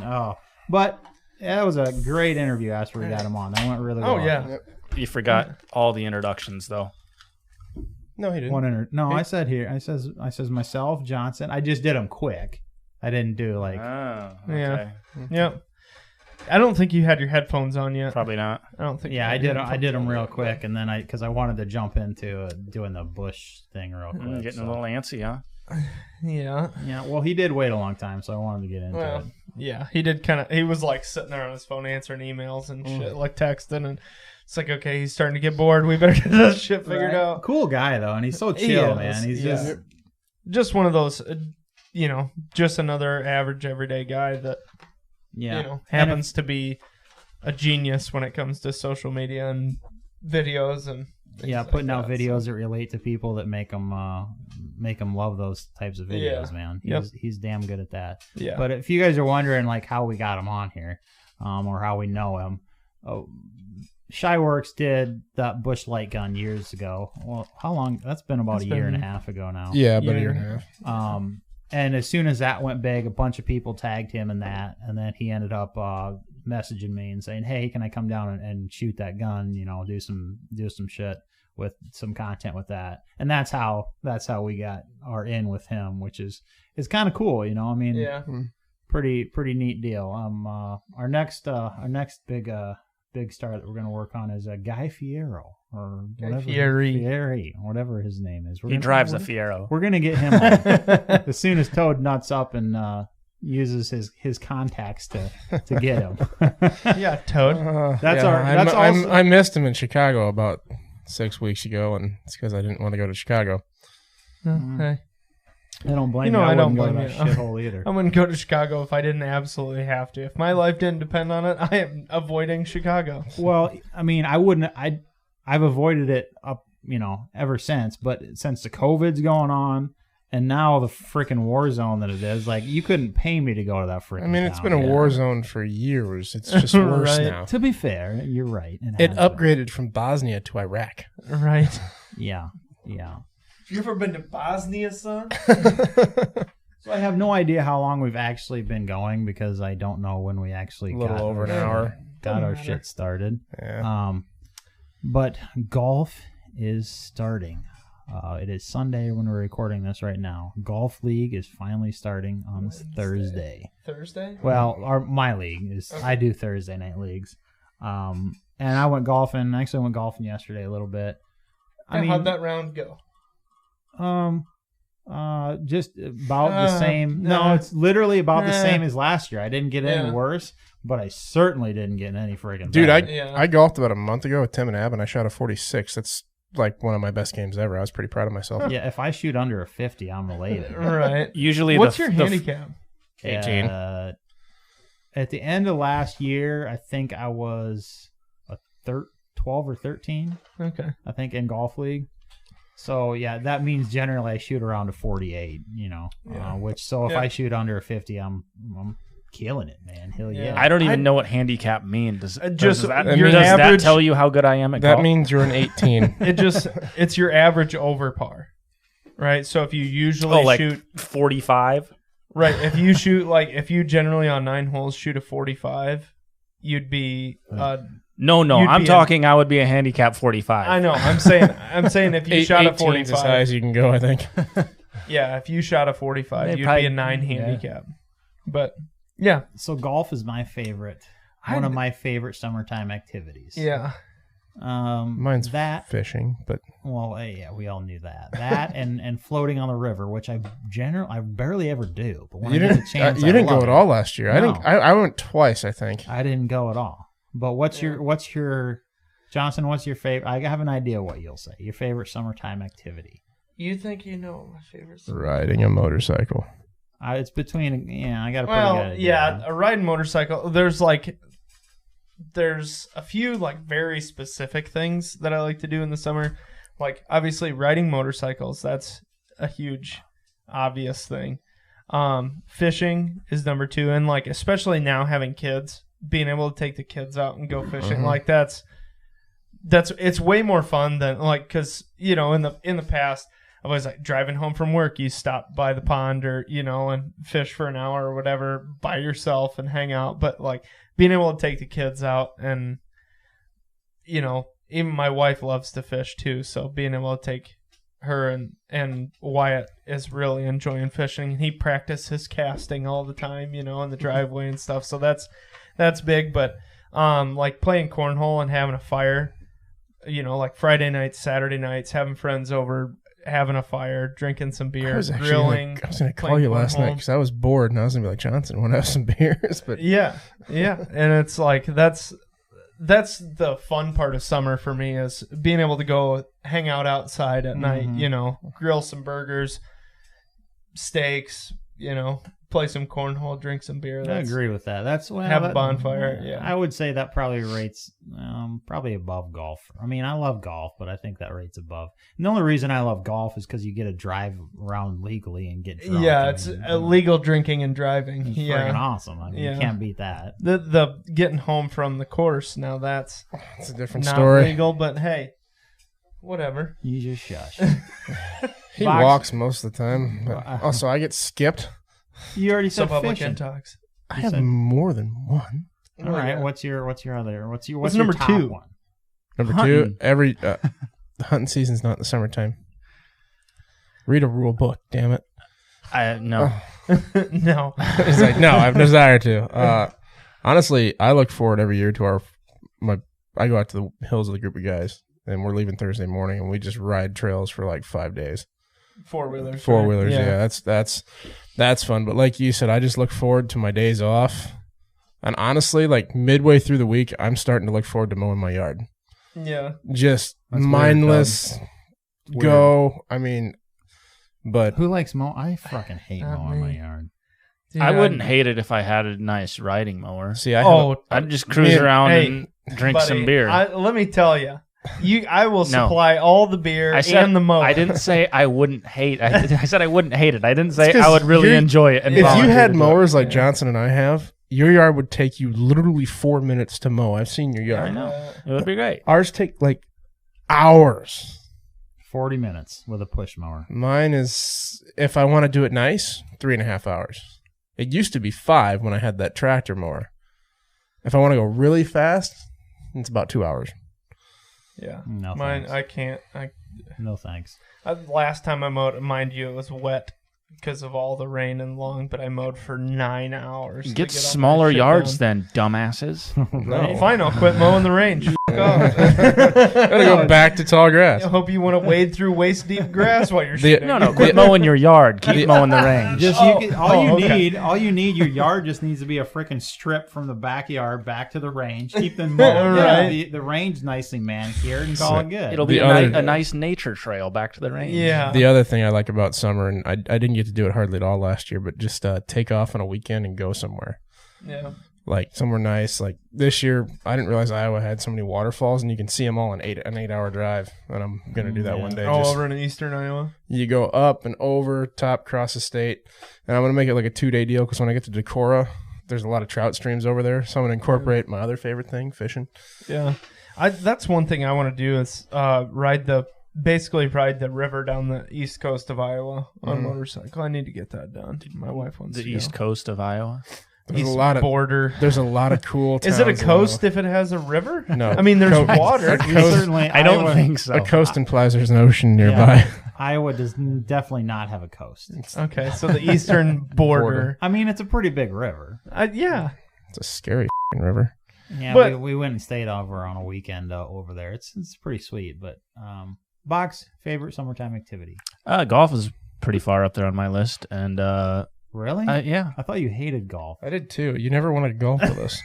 but That was a great interview after we got him on. That went really well. Oh, yeah. You forgot all the introductions, though. No, he didn't. I said here. I says myself, Johnson. I just did them quick. I didn't do like. Oh, okay. Yeah. Yep. I don't think you had your headphones on yet. Probably not. I don't think. Yeah, I did them real quick, and then because I wanted to jump into doing the bush thing real quick. Getting a little antsy, huh? Yeah. Yeah. Well, he did wait a long time, so I wanted to get into it. Yeah, he did kind of. He was like sitting there on his phone answering emails and shit, like texting, and it's like, okay, he's starting to get bored. We better get this shit figured out. Cool guy though, and he's so chill, man. He's just one of those, just another average everyday guy that happens to be a genius when it comes to social media and videos and putting out videos that relate to people that make them love those types of videos, man. He's damn good at that. Yeah. But if you guys are wondering like how we got him on here, or how we know him, Shyworks did that bush light gun years ago. Well, how long? That's been about a year and a half ago now. Yeah, about a year and a half. And as soon as that went big, a bunch of people tagged him in that, and then he ended up messaging me and saying, "Hey, can I come down and shoot that gun? Do some shit with some content with that." And that's how we got our in with him, which is kind of cool, I mean, yeah, pretty neat deal. Our next big star that we're going to work on is Guy Fiero or whatever. Fieri, whatever his name is. He drives a Fiero. We're going to get him on as soon as Toad nuts up and uses his contacts to get him. Yeah, Toad. I missed him in Chicago about 6 weeks ago, and it's because I didn't want to go to Chicago. Okay. I don't blame you. I don't blame blame that you. shithole either. I wouldn't go to Chicago if I didn't absolutely have to. If my life didn't depend on it, I am avoiding Chicago. Well, I mean, I wouldn't. I've avoided it up, ever since. But since the COVID's going on, and now the freaking war zone that it is, like you couldn't pay me to go to that freaking. I mean, it's been a war zone for years. It's just worse now. To be fair, you're right. It upgraded from Bosnia to Iraq. Right. Yeah. You ever been to Bosnia, son? So I have no idea how long we've actually been going because I don't know when we actually got our shit started. Yeah. But golf is starting. It is Sunday when we're recording this right now. Golf League is finally starting on Thursday. Thursday? Well, my league is. Okay. I do Thursday night leagues. And I went golfing. Actually, I went golfing yesterday a little bit. How'd that round go? Just about the same. No, it's literally about the same as last year. I didn't get any worse, but I certainly didn't get any friggin' Dude, better. I golfed about a month ago with Tim and Ab, and I shot a 46. That's like one of my best games ever. I was pretty proud of myself. Yeah, if I shoot under a 50, I'm elated. Right. Usually, what's your handicap? 18. At the end of last year, I think I was a 12 or 13. Okay. I think in golf league. So, yeah, that means generally I shoot around a 48, if I shoot under a 50, I'm killing it, man. Hell yeah. I don't even know what handicap means. Does average, that tell you how good I am at golf? That means you're an 18. It's your average over par, right? So if you usually shoot 45, right? If you generally on 9 holes shoot a 45, you'd be No, I'm talking I would be a handicap 45. I know. I'm saying if you shot a 45. Is as high as you can go, I think. Yeah, if you shot a 45, you'd be a 9 handicap. But, yeah. So golf is my favorite. One of my favorite summertime activities. Yeah. Mine's fishing, but... Well, yeah, we all knew that. That and floating on the river, which I barely ever do. But when I get the chance, you didn't go at all last year. No. I went twice, I think. I didn't go at all. But what's your Johnson? What's your favorite? I have an idea what you'll say. Your favorite summertime activity? You think you know my favorite? Riding a motorcycle. It's between. I got a pretty good idea. Yeah, a riding motorcycle. There's a few very specific things that I like to do in the summer. Like obviously riding motorcycles. That's a huge, obvious thing. Fishing is number 2, and especially now having kids. Being able to take the kids out and go fishing, it's way more fun than because in the past I was like driving home from work, you stop by the pond or, and fish for an hour or whatever by yourself and hang out. But like being able to take the kids out and, even my wife loves to fish too. So being able to take her and Wyatt is really enjoying fishing. He practices casting all the time, in the driveway and stuff. So that's big. But like playing cornhole and having a fire, like Friday nights, Saturday nights, having friends over, having a fire, drinking some beer, grilling. I was going to call you last night because I was bored and I was going to be like, Johnson, want to have some beers? But yeah. And it's like that's the fun part of summer for me is being able to go hang out outside at night, grill some burgers, steaks, play some cornhole, drink some beer. I agree with that. Have a bonfire. Yeah, I would say that probably rates probably above golf. I mean, I love golf, but I think that rates above. And the only reason I love golf is because you get to drive around legally and get drunk. Yeah, it's illegal drinking and driving. It's freaking awesome. I mean, you can't beat that. The getting home from the course, now that's a different not story. Legal, but hey, whatever. You just shush. He walks most of the time. Also, I get skipped. You already said public fishing. talks. I have more than one. All right. What's your other? What's your number top 2? one? Number Hunting. 2. Every the hunting season's not in the summertime. Read a rule book. Damn it. No. No. He's like, no, I have no desire to. Honestly, I look forward every year to I go out to the hills with a group of guys, and we're leaving Thursday morning, and we just ride trails for like 5 days. Four-wheelers. Yeah, that's fun. But like you said, I just look forward to my days off. And honestly, like midway through the week, I'm starting to look forward to mowing my yard. Yeah. Just That's mindless. Weird, go. I mean, but Who likes mow? I fucking hate mowing my yard. Dude, I wouldn't hate it if I had a nice riding mower. see, I'd just cruise around and drink buddy, some beer. let me tell you. I will supply all the beer and the mower. I didn't say I wouldn't hate. I said I wouldn't hate it. I didn't say 'cause I would really enjoy it. And if you volunteer had to do mowers like Johnson and I have, your yard would take you literally 4 minutes to mow. I've seen your it. yard. I know it would be great. Ours take like hours. 40 minutes with a push mower. Mine is, if I want to do it nice, 3.5 hours. It used to be 5 when I had that tractor mower. If I want to go really fast, it's about 2 hours. Yeah. No Mine, thanks. I can't. No thanks. Last time I mowed, mind you, it was wet because of all the rain and long, but I mowed for 9 hours. Get to get all my smaller shit yards done. then, dumbasses. No. Fine, I'll quit mowing the range. Fuck off. Gotta go back to tall grass. I hope you want to wade through waist deep grass while you're shooting. No, quit mowing your yard. Keep mowing the range. All you need, your yard just needs to be a freaking strip from the backyard back to the range. Keep them mowed. Right. The range nicely manicured and call it good. It'll be The a other- nice nature trail back to the range. Yeah. The other thing I like about summer, and I didn't get to do it hardly at all last year, but just take off on a weekend and go somewhere. Yeah. Like somewhere nice. Like this year, I didn't realize Iowa had so many waterfalls, and you can see them all in an 8 hour drive. And I'm gonna do that one day. All Just- over in eastern Iowa. You go up and over, top, cross the state. And I'm going to make it like a 2-day deal because when I get to Decorah, there's a lot of trout streams over there. So I'm going to incorporate my other favorite thing, fishing. Yeah. That's one thing I want to do is ride the river down the east coast of Iowa on a motorcycle. I need to get that done. My wife wants The to east go. coast of Iowa. There's East a lot of border. There's a lot of cool towns. Is it a in coast Iowa. if it has a river? No. I mean, there's water. I don't think so. A coast implies there's an ocean nearby. Iowa does definitely not have a coast. Okay, so the eastern border. I mean, it's a pretty big river. Yeah. It's a scary river. Yeah, But- we went and stayed over on a weekend over there. It's pretty sweet. But Box, favorite summertime activity? Golf is pretty far up there on my list, and Really? yeah, I thought you hated golf. I did too. You never wanted to golf with us.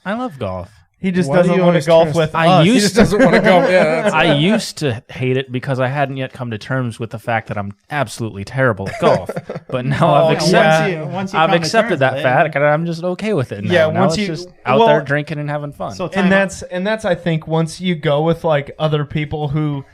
I love golf. He just Why do doesn't you want to always golf trust- with I us. He just doesn't want to golf. Yeah, that's I used to hate it because I hadn't yet come to terms with the fact that I'm absolutely terrible at golf. But now I've accepted that fact, and I'm just okay with it. Now. Yeah, Now once it's you- just out there drinking and having fun. So and that's I think once you go with like other people who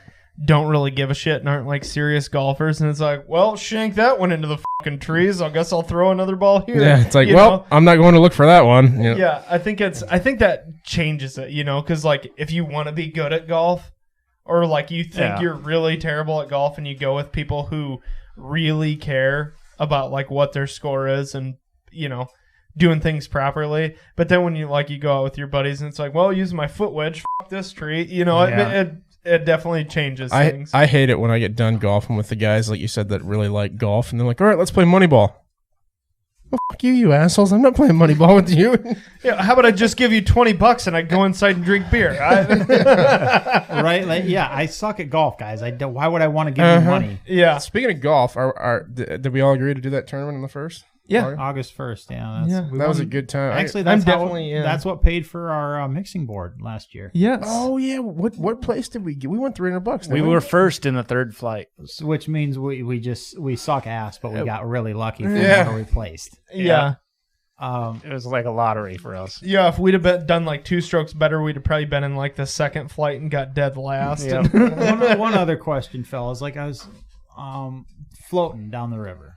don't really give a shit and aren't like serious golfers, and it's like, well, shank that one into the fucking trees. I guess I'll throw another ball here. Yeah, it's like, You well, know? I'm not going to look for that one. You know? Yeah, I think that changes it, because like if you want to be good at golf, or like you think you're really terrible at golf and you go with people who really care about like what their score is and, you know, doing things properly. But then when you go out with your buddies and it's like, well, using my foot wedge, f this tree, you know, it definitely changes things. I hate it when I get done golfing with the guys, like you said, that really like golf, and they're like, all right, let's play Moneyball. Well, fuck you, you assholes. I'm not playing Moneyball with you. Yeah, how about I just give you $20 and I go inside and drink beer? Right? Like, yeah, I suck at golf, guys. Why would I want to give you money? Yeah. Speaking of golf, did we all agree to do that tournament on the 1st? Yeah. August 1st. Yeah. That was a good time. Actually, that's what paid for our mixing board last year. Yes. Oh, yeah. What place did we get? We won $300. We were first in the third flight. Which means we suck ass, but we got really lucky for where we placed. Yeah. It was like a lottery for us. Yeah, if we'd have done like 2 strokes better, we'd have probably been in like the second flight and got dead last. Yeah. One other question, fellas. Like I was floating down the river.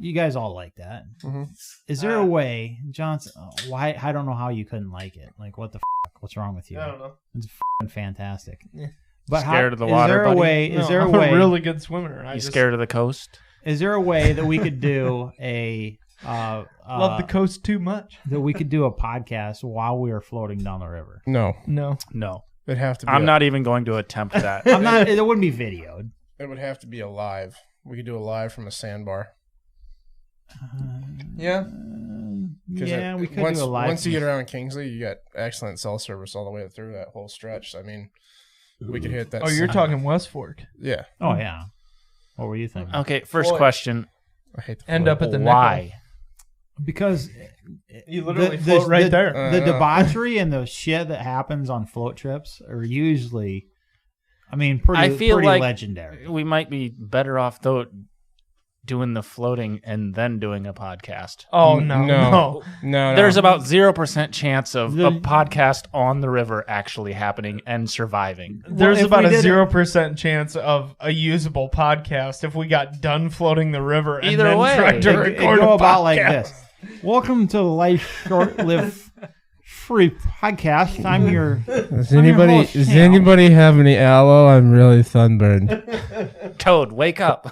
You guys all like that. Is there a way, Johnson? Why? I don't know how you couldn't like it. Like, what the fuck? What's wrong with you? I don't know. It's fantastic. Yeah. But scared of the water, is there a buddy? way? No, Is there a I'm way? a really good swimmer. You scared of the coast? Is there a way that we could do a love the coast too much? that we could do a podcast while we are floating down the river? No. It'd have to be I'm not even going to attempt that. I'm not. It wouldn't be videoed. It would have to be a live. We could do a live from a sandbar. Yeah. Yeah, we could once, do a live. Once you get around Kingsley, you got excellent cell service all the way through that whole stretch. I mean, we could hit that. Oh, you're talking West Fork. Yeah. Oh, yeah. What were you thinking? Okay, first question. I hate the End up at the Why? Because you literally float right there. The debauchery and the shit that happens on float trips are usually, pretty like legendary. We might be better off though doing the floating and then doing a podcast. Oh no. There's about 0% chance of a podcast on the river actually happening and surviving. There's about a 0% chance of a usable podcast if we got done floating the river and Either then way, tried to It record go a about podcast. like this. Welcome to the Life Short Live Free podcast. I'm your. Does anybody have any aloe? I'm really sunburned. Toad, wake up.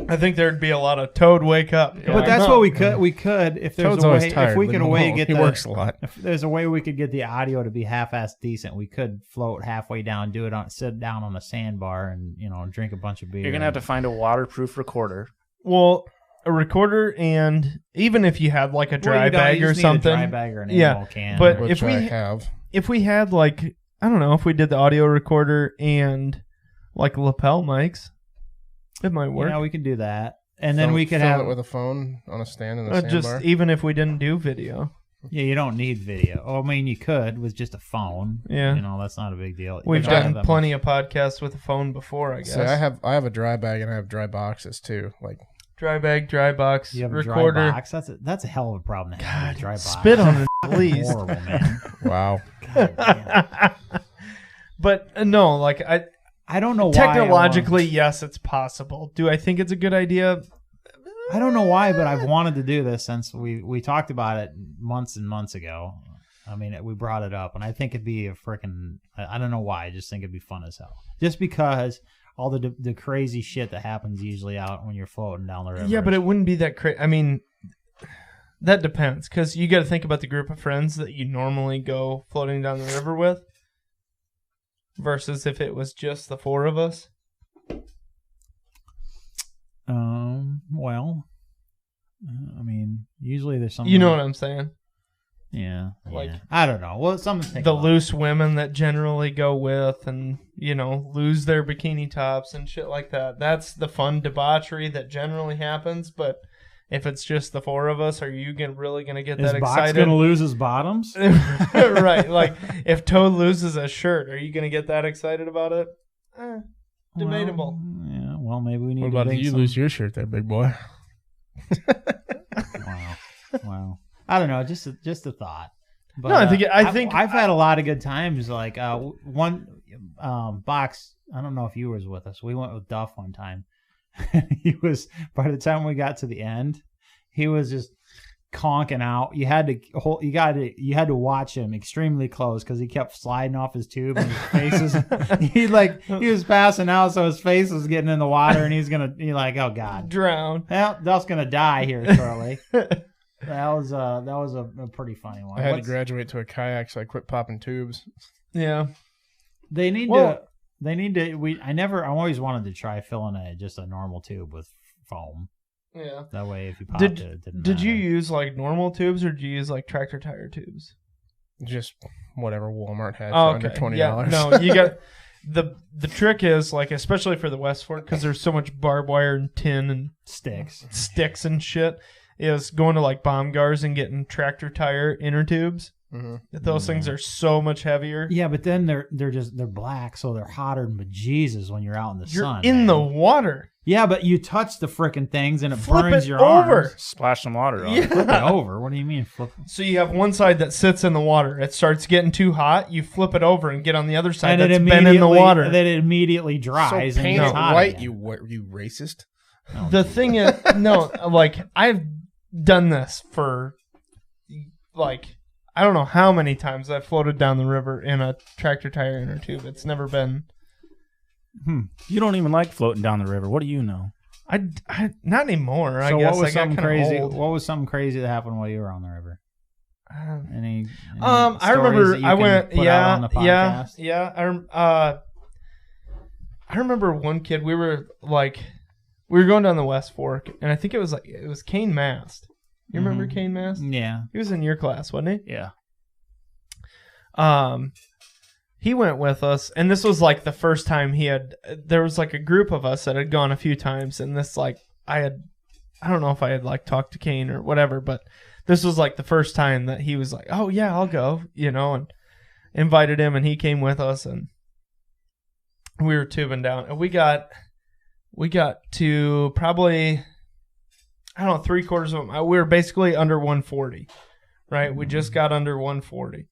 I think there'd be a lot of Toad wake up. But that's what we could if there's Toad's a always way. tired, If we but could a way to get he works a lot. If there's a way we could get the audio to be half-assed decent, we could float halfway down, sit down on a sandbar, and drink a bunch of beer. You're gonna have to find a waterproof recorder. Well, a recorder, and even if you had like a dry bag or something, a dry bag or an ammo can. But Which if we had like, I don't know, if we did the audio recorder and like lapel mics, it might work. Yeah, we could do that, and then we could have it with a phone on a stand in the sandbar. Just even if we didn't do video. Yeah, you don't need video. Oh, you could with just a phone. Yeah, that's not a big deal. We've done plenty of podcasts with a phone before, I guess. So I have a dry bag and I have dry boxes too, like. Dry bag, dry box, you have recorder. A dry box? That's a hell of a problem to have. God, dry box. Spit on it, please. Horrible, man. Wow. But no, like I don't know why. Technologically, yes, it's possible. Do I think it's a good idea? I don't know why, but I've wanted to do this since we talked about it months and months ago. We brought it up, and I think it'd be a freaking. I don't know why. I just think it'd be fun as hell. Just because. All the crazy shit that happens usually out when you're floating down the river. Yeah, but it wouldn't be that crazy. That depends, because you got to think about the group of friends that you normally go floating down the river with versus if it was just the 4 of us. Well, usually there's something. You know what I'm saying? Yeah. I don't know. Well, something. The loose women that generally go with and, lose their bikini tops and shit like that. That's the fun debauchery that generally happens. But if it's just the 4 of us, are you really going to get that excited? Is Box going to lose his bottoms? Right. Like, if Toad loses a shirt, are you going to get that excited about it? Debatable. Well, maybe we need What about if you lose your shirt there, big boy? Wow. I don't know, just a thought. But, no, I think I've had a lot of good times. Like one Box, I don't know if you was with us. We went with Duff one time. He was by the time we got to the end, he was just conking out. You had to watch him extremely close because he kept sliding off his tube and his face he was passing out, so his face was getting in the water and he's like, oh God, drown. Well, Duff's gonna die here shortly. That was a pretty funny one. I had to graduate to a kayak, so I quit popping tubes. Yeah. I always wanted to try filling just a normal tube with foam. Yeah. That way, if you popped it didn't Did matter. you use like normal tubes or did you use like tractor tire tubes? Just whatever Walmart had Oh, for under $20. Yeah, no, you got the trick is like, especially for the West Fork, because there's so much barbed wire and tin and sticks and shit, is going to like bomb guards and getting tractor tire inner tubes. Mm-hmm. Those things are so much heavier. Yeah, but then they're black, so they're hotter than bejesus when you're out in the sun. You're in the water. Yeah, but you touch the frickin' things and it Flip burns it your over. arms. Splash some water on Yeah. it. Flip it over. What do you mean flip? So you have one side that sits in the water. It starts getting too hot. You flip it over and get on the other side that's been in the water. Then it immediately dries. So and paint it's it hot white, again. you racist. No, The thing is, no, like I've done this for like I don't know how many times I've floated down the river in a tractor tire inner tube. It's never been. You don't even like floating down the river. What do you know? I not anymore. So I guess what was I got something kinda crazy? old. What was something crazy that happened while you were on the river? Any I stories remember that you I can went put out on the podcast? I remember one kid we were going down the West Fork and I think it was Kane Mast. You remember Kane Mast? Yeah. He was in your class, wasn't he? Yeah. He went with us, and this was like the first time there was like a group of us that had gone a few times, and this like I don't know if I had like talked to Kane or whatever, but this was like the first time that he was like, oh yeah, I'll go, and invited him, and he came with us, and we were tubing down, and we got to probably, I don't know, 3/4 of them. We were basically under 140, right? We just got under 140.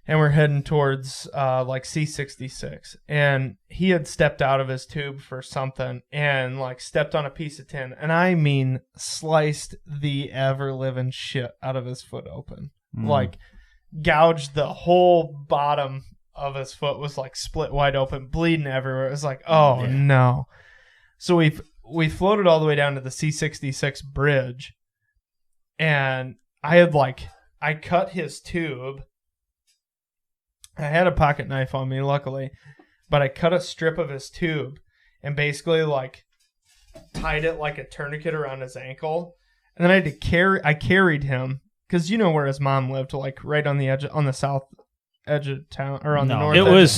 And we're heading towards like C66. And he had stepped out of his tube for something and like stepped on a piece of tin. And I mean sliced the ever-living shit out of his foot open. Like gouged the whole bottom of his foot, was like split wide open, bleeding everywhere. It was like, oh no. So we floated all the way down to the C66 bridge. And I cut his tube. I had a pocket knife on me, luckily, but I cut a strip of his tube and basically like tied it like a tourniquet around his ankle. And then I carried him because you know where his mom lived, like right on the south edge of town, or on the north. It was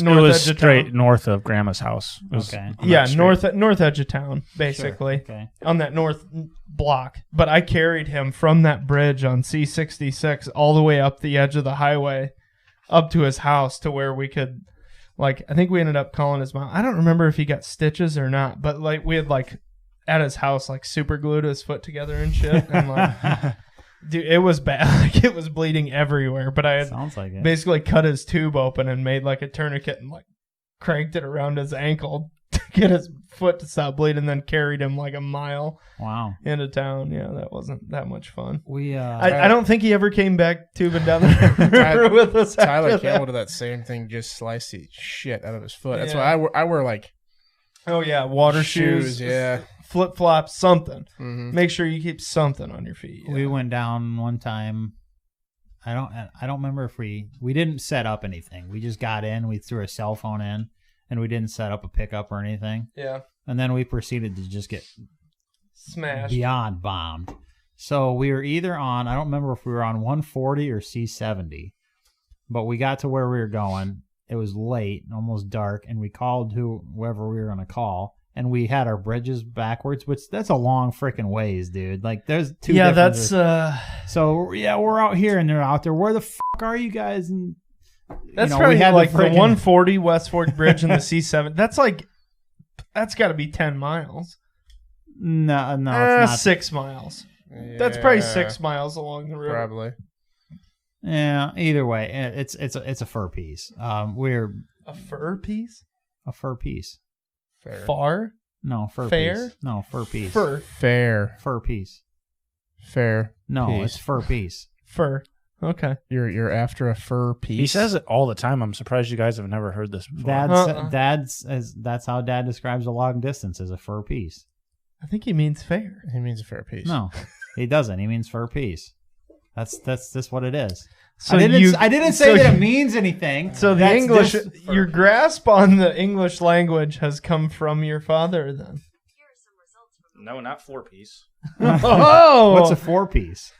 straight north of Grandma's house. Okay. Yeah, north edge of town, basically. Sure. Okay. On that north block. But I carried him from that bridge on C66 all the way up the edge of the highway, up to his house, to where we could, like, I think we ended up calling his mom. I don't remember if he got stitches or not, but like we had like at his house like super glued his foot together and shit, and like, dude, it was bad. Like it was bleeding everywhere. But I had basically cut his tube open and made like a tourniquet and like cranked it around his ankle to get his foot to stop bleeding, and then carried him like a mile into town. Yeah, that wasn't that much fun. I don't think he ever came back tubing down the river with us. Tyler Campbell did that same thing, just sliced the shit out of his foot. That's why I wear like water shoes, flip flops, something. Mm-hmm. Make sure you keep something on your feet. We went down one time. I don't remember if we didn't set up anything. We just got in. We threw a cell phone in. And we didn't set up a pickup or anything. Yeah. And then we proceeded to just get smashed, beyond bombed. So we were either on, I don't remember if we were on 140 or C70, but we got to where we were going. It was late, almost dark, and we called whoever we were going to call, and we had our bridges backwards, which that's a long freaking ways, dude. Like there's two. Yeah, that's. So yeah, we're out here and they're out there. Where the fuck are you guys? And that's probably like the 140 West Fork Bridge and the C7. That's got to be 10 miles. No, it's not. 6 miles. Yeah, that's probably 6 miles along the river. Probably. Yeah. Either way, it's a fur piece. We're a fur piece. A fur piece. Fair. Far? No, fur Fair? piece. No, fur piece. Fair. Fur piece. Fair. No, piece. it's fur piece. Fur. Okay. You're after a fur piece. He says it all the time. I'm surprised you guys have never heard this before. That's how Dad describes a long distance, as a fur piece. I think he means fair. He means a fair piece. No, he doesn't. He means fur piece. That's just what it is. So I didn't say that it means anything. So the English, your grasp on the English language has come from your father, then. No, not 4-piece. Oh, what's a 4-piece?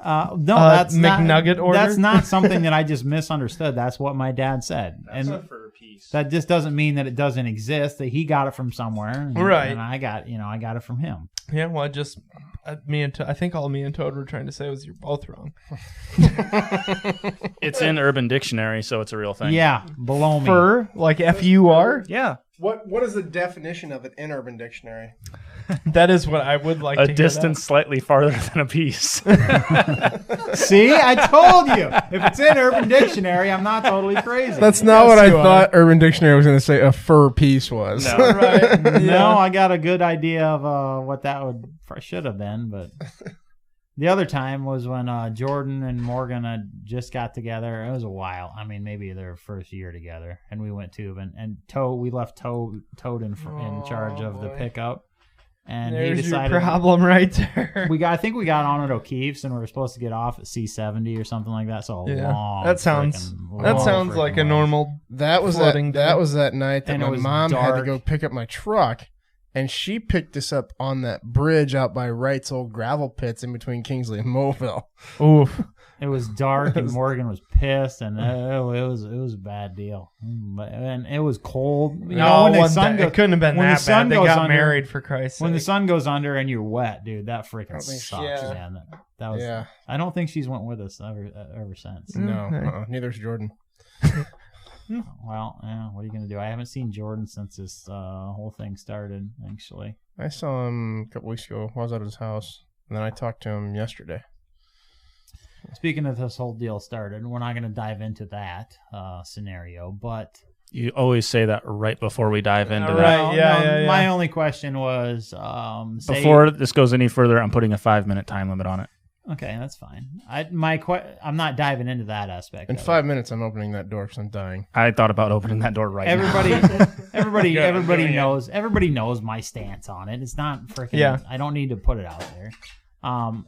No, that's McNugget order. That's not something that I just misunderstood. That's what my dad said, That's and a fur piece. that just doesn't mean that it doesn't exist. That he got it from somewhere, Right? And I got it from him. Yeah, well, I think all me and Toad were trying to say was you're both wrong. It's in Urban Dictionary, so it's a real thing. Yeah, below me. Fur, like FUR. Yeah. What is the definition of it in Urban Dictionary? That is what I would like to A hear. distance slightly farther than a piece. See, I told you. If it's in Urban Dictionary, I'm not totally crazy. That's not what I thought Urban Dictionary was going to say a fur piece was. No. Right. No, I got a good idea of what that should have been, but the other time was when Jordan and Morgan had just got together. It was a while. I mean, maybe their first year together, and we went tubing. And we left Toad in charge of the pickup. And There's he decided your problem right there. I think we got on at O'Keefe's, and we were supposed to get off at C70 or something like that. So long. That sounds like a normal. That was flooding that was that night that And it my was mom had to dark. go pick up my truck, and she picked us up on that bridge out by Wright's old gravel pits in between Kingsley and Mobile. Oof. It was dark, and Morgan was pissed, and it was a bad deal. And it was cold. You know, when the sun it couldn't have been when the that sun bad. They goes got under- married, for Christ's sake. When the sun goes under and you're wet, dude, that freaking sucks, Yeah. man. That was. Yeah. I don't think she's went with us ever since. No, neither's Jordan. Well, what are you gonna do? I haven't seen Jordan since this whole thing started. Actually, I saw him a couple weeks ago. I was at his house, and then I talked to him yesterday. speaking of this whole deal started, we're not gonna dive into that scenario, but. You always say that right before we dive into Right. that. Well, yeah. My only question was, Before this goes any further, I'm putting a 5-minute time limit on it. Okay, that's fine. I'm not diving into that aspect. In of it. 5 minutes, I'm opening that door because I'm dying. I thought about opening that door right now. Everybody knows. Everybody knows my stance on it. It's not freaking. Yeah. I don't need to put it out there.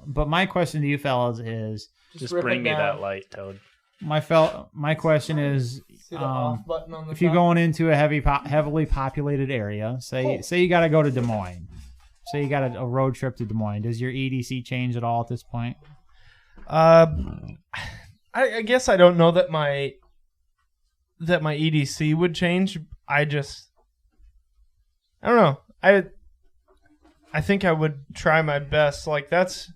But my question to you fellas is, Just bring me that light, Toad. my question is, See the off button on the if you're top? going into a heavily populated area, say you got to go to Des Moines, say you got a road trip to Des Moines, does your EDC change at all at this point? I guess I don't know that my EDC would change. I don't know. I think I would try my best. Like, that's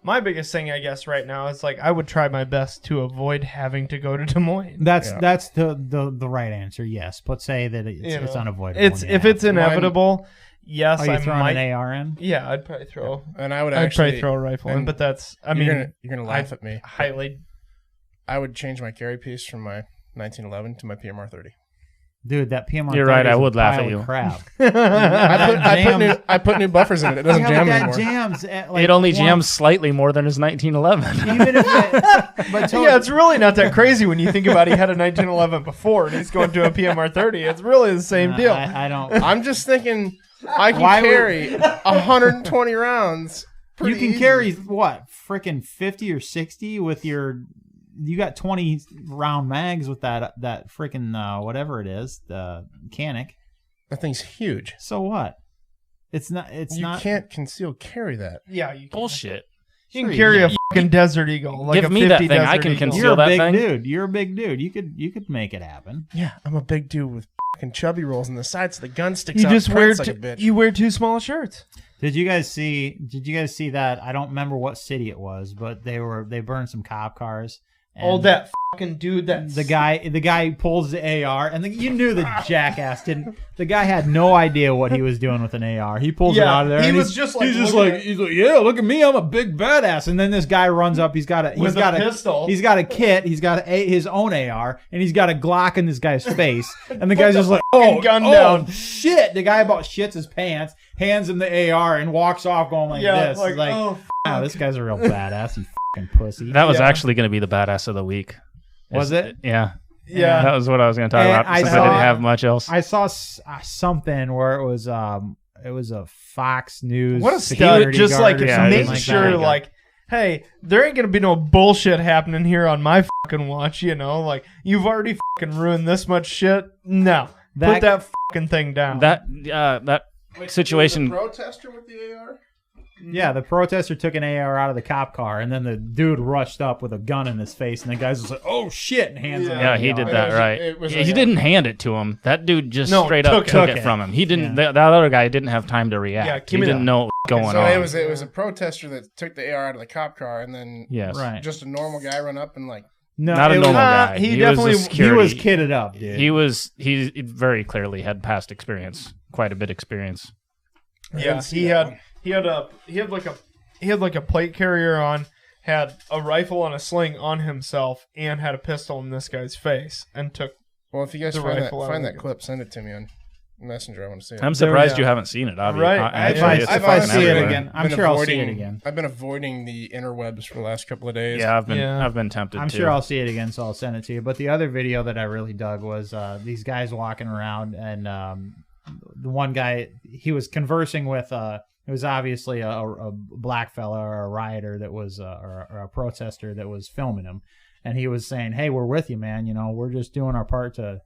my biggest thing, I guess, right now is like I would try my best to avoid having to go to Des Moines. That's the right answer. Yes, but say that it's unavoidable. If it's inevitable, yes, are you I throwing might. an AR in? Yeah, I'd probably throw. And I would I'd actually probably throw a rifle in, and but that's. I you're mean, gonna laugh at me. highly. I would change my carry piece from my 1911 to my PMR 30. Dude, that PMR. You're right, I is a would laugh pile at of you. Crap. I put new buffers in it. It doesn't jam that anymore. jams. It only jams slightly more than his 1911. Even if but Yeah, it's really not that crazy when you think about he had a 1911 before and he's going to a PMR 30. It's really the same deal. I don't. I'm just thinking I can Why would- carry 120 rounds. You pretty can easy. carry what, freaking 50 or 60 with your. You got 20 round mags with that freaking whatever it is, the Canic. That thing's huge. So what? It's not. It's You not. can't conceal carry that. Yeah, you can. Bullshit. You can Sure carry you a fucking Desert Eagle. Like Give a me that 50 thing. I Desert can Eagle. conceal You're a that big thing. dude. You're a big dude. You could make it happen. Yeah, I'm a big dude with fucking chubby rolls and the sides of the gun sticks You out. just wear prints like a bitch. you wear too small shirts. Did you guys see that? I don't remember what city it was, but they burned some cop cars. Oh, And that fucking dude. That the guy pulls the AR, and you knew the jackass didn't. The guy had no idea what he was doing with an AR. He pulls it Yeah, out of there. he and was just like he's just looking like at- he's like, yeah, look at me, I'm a big badass. And then this guy runs up. He's got a pistol. He's got a kit. He's got his own AR, and he's got a Glock in this guy's face. And the guy's just like, oh, gun oh, down. shit! The guy about shits his pants, hands him the AR and walks off going like this. like, Like, oh, wow, this guy's a real badass, you fucking pussy. That was actually going to be the badass of the week. Was it? Yeah. Yeah. That was what I was going to talk And about since I didn't have much else. I saw something where it was a Fox News. What a security just guard like or Yeah, something make like sure that. like, hey, there ain't gonna be no bullshit happening here on my fucking watch. You know, like you've already fucking ruined this much shit. No, put that fucking thing down. That situation. Protester with the AR? Yeah, the protester took an AR out of the cop car, and then the dude rushed up with a gun in his face, and the guy's just like, "Oh shit!" and hands him. Yeah, the he AR. did that right. He didn't hand it to him. That dude just straight up took it from him. He didn't. That other guy didn't have time to react. Yeah, he didn't know what was going on. So it was a protester that took the AR out of the cop car, and then just a normal guy run up and like. No, not a normal guy. He was kitted up, dude. He very clearly had past experience, quite a bit experience. Yeah, he had like a plate carrier on, had a rifle on a sling on himself, and had a pistol in this guy's face, and took. Well, if you guys find that clip, send it to me on Messenger. I want to see it. I'm surprised you haven't seen it. Obviously. Right. If I see it again, I'm sure I'll see it again. I've been avoiding the interwebs for the last couple of days. Yeah, I've been tempted. I'm sure I'll see it again, so I'll send it to you. But the other video that I really dug was these guys walking around, and the one guy, he was conversing with. It was obviously a black fella or a rioter that was, or a protester that was filming him. And he was saying, "Hey, we're with you, man. You know, we're just doing our part to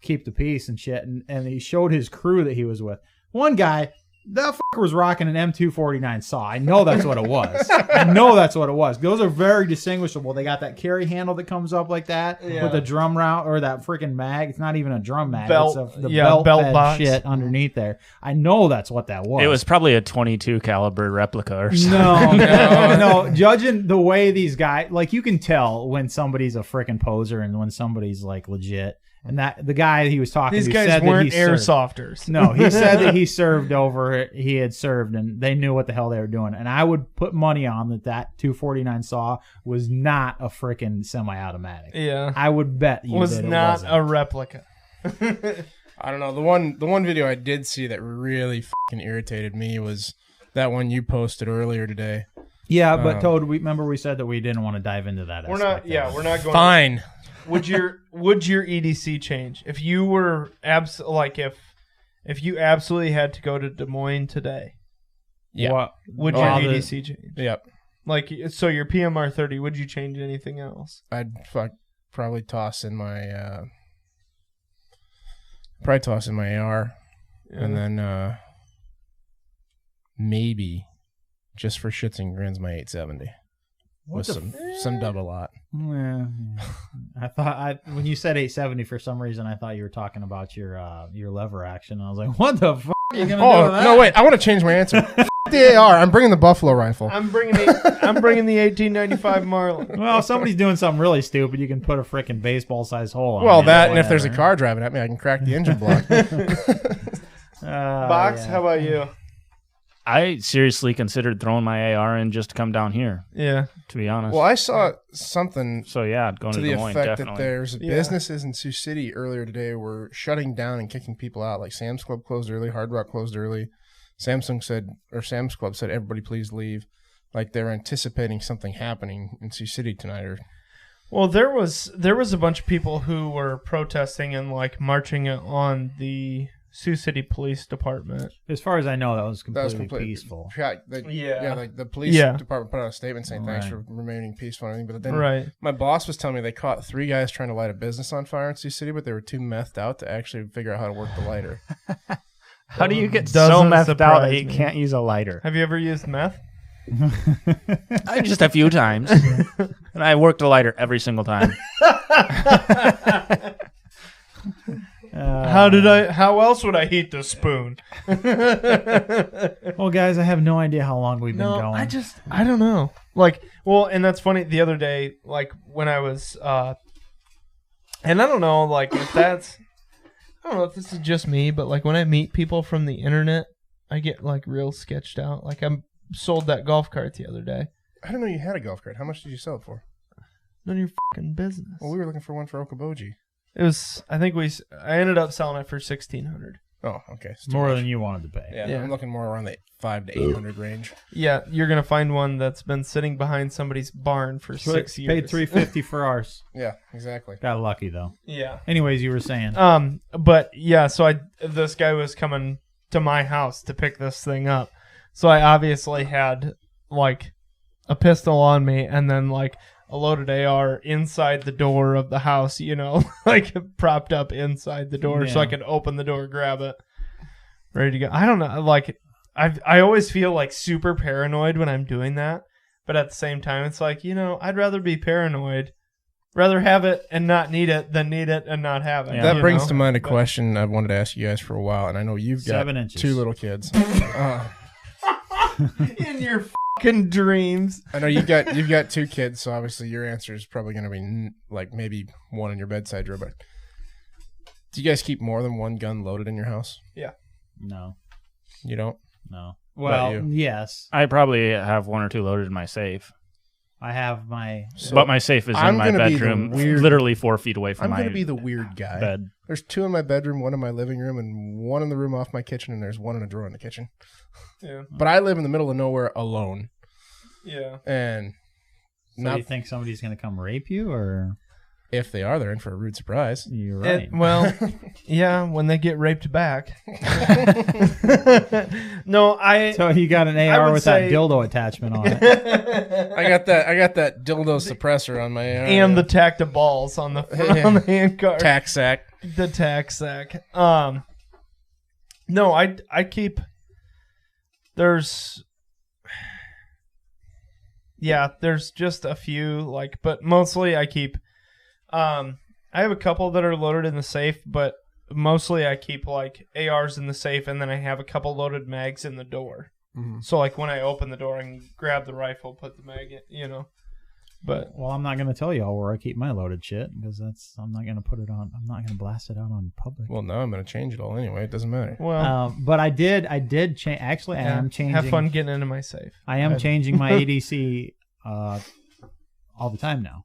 keep the peace and shit." And he showed his crew that he was with. One guy, that fucker was rocking an M249 saw. I know that's what it was. Those are very distinguishable. They got that carry handle that comes up like that with a drum route or that freaking mag. It's not even a drum mag. Belt, it's the belt box shit underneath there. I know that's what that was. It was probably a 22 caliber replica or something. No. Judging the way these guys, like, you can tell when somebody's a freaking poser and when somebody's like legit. And that the guy he was talking These to guys said weren't that he airsofters. No, he said that he had served, and they knew what the hell they were doing. And I would put money on that 249 saw was not a freaking semi-automatic. Yeah, I would bet you was that it not wasn't. a replica. I don't know. The one video I did see that really fucking irritated me was that one you posted earlier today. Yeah, but Toad, remember we said that we didn't want to dive into that. We're not going. Fine. Would your EDC change if you were if you absolutely had to go to Des Moines today? Yeah. Would your EDC change? Yep. Like, so your PMR 30, would you change anything else? I'd probably toss in my AR, and then maybe just for shits and grins my 870. With some double lot. Yeah. I thought when you said 870 for some reason I thought you were talking about your lever action. I was like, what the fuck are you gonna do with that? No, wait, I want to change my answer. The AR, I'm bringing the Buffalo rifle. I'm bringing the 1895 Marlin. Well, if somebody's doing something really stupid, you can put a freaking baseball sized hole on. Well, it, that, and if there's a car driving at me, I can crack the engine block. Box, how about you? I seriously considered throwing my AR in just to come down here. Yeah. To be honest. Well, I saw something so yeah, going to the Des Moines, effect definitely. that there's businesses in Sioux City earlier today were shutting down and kicking people out. Like Sam's Club closed early, Hard Rock closed early. Sam's Club said, everybody please leave. Like they're anticipating something happening in Sioux City tonight. Well, there was a bunch of people who were protesting and like marching on the Sioux City Police Department. As far as I know, that was completely peaceful. Like the police department put out a statement saying thanks for remaining peaceful and everything. But then my boss was telling me they caught 3 guys trying to light a business on fire in Sioux City, but they were too methed out to actually figure out how to work the lighter. How do you get so methed out that you can't use a lighter? Have you ever used meth? Just a few times. And I worked a lighter every single time. How else would I heat the spoon? Well, guys, I have no idea how long we've been going. I don't know. Like, well, and that's funny. The other day, like when I was, and I don't know, like if that's, I don't know if this is just me, but like when I meet people from the internet, I get like real sketched out. Like I sold that golf cart the other day. I didn't know you had a golf cart. How much did you sell it for? None of your fucking business. Well, we were looking for one for Okoboji. It was, I ended up selling it for $1,600. Oh, okay. It's too More much. than you wanted to pay. Yeah, Yeah. I'm looking more around the 500 to 800 range. Yeah, you're gonna find one that's been sitting behind somebody's barn for 6 years. Paid $350 for ours. Yeah, exactly. Got lucky though. Yeah. Anyways, you were saying. But yeah, so this guy was coming to my house to pick this thing up. So I obviously had like a pistol on me and then like a loaded AR inside the door of the house, you know, like propped up inside the door so I could open the door, grab it, ready to go. I don't know, like I always feel like super paranoid when I'm doing that, but at the same time it's like, you know, I'd rather be paranoid, rather have it and not need it than need it and not have it. Yeah. That brings to mind a question I've wanted to ask you guys for a while, and I know you've got 7 inches. 2 little kids. In your fucking dreams. I know you've got 2 kids, so obviously your answer is probably going to be like maybe one in your bedside drawer. But do you guys keep more than one gun loaded in your house? Yeah. No. You don't? No. About Well, you? yes. I probably have 1 or 2 loaded in my safe. I have my. But my safe is I'm in my gonna be the bedroom, weird- literally 4 feet away from I'm my going to be the weird guy. bed. There's 2 in my bedroom, 1 in my living room, and 1 in the room off my kitchen, and there's 1 in a drawer in the kitchen. Yeah. But I live in the middle of nowhere alone, Yeah. and So you think somebody's going to come rape you, or if they are, they're in for a rude surprise. you're right? Well, yeah, when they get raped back. No, So you got an AR would with say- that dildo attachment on it. I got that dildo suppressor on my and the tack to balls on the on the hand card. tack sack. The tack sack. No, I keep. There's just a few, like, but mostly I keep. I have a couple that are loaded in the safe, but mostly I keep like ARs in the safe, and then I have a couple loaded mags in the door. Mm-hmm. So like when I open the door, I can grab the rifle, put the mag in, you know. But Well, I'm not going to tell y'all where I keep my loaded shit because I'm not going to put it on. I'm not going to blast it out on public. Well, now I'm going to change it all anyway. It doesn't matter. well, But I did change. Actually, I am changing. have fun getting into my safe. I am changing my ADC all the time now.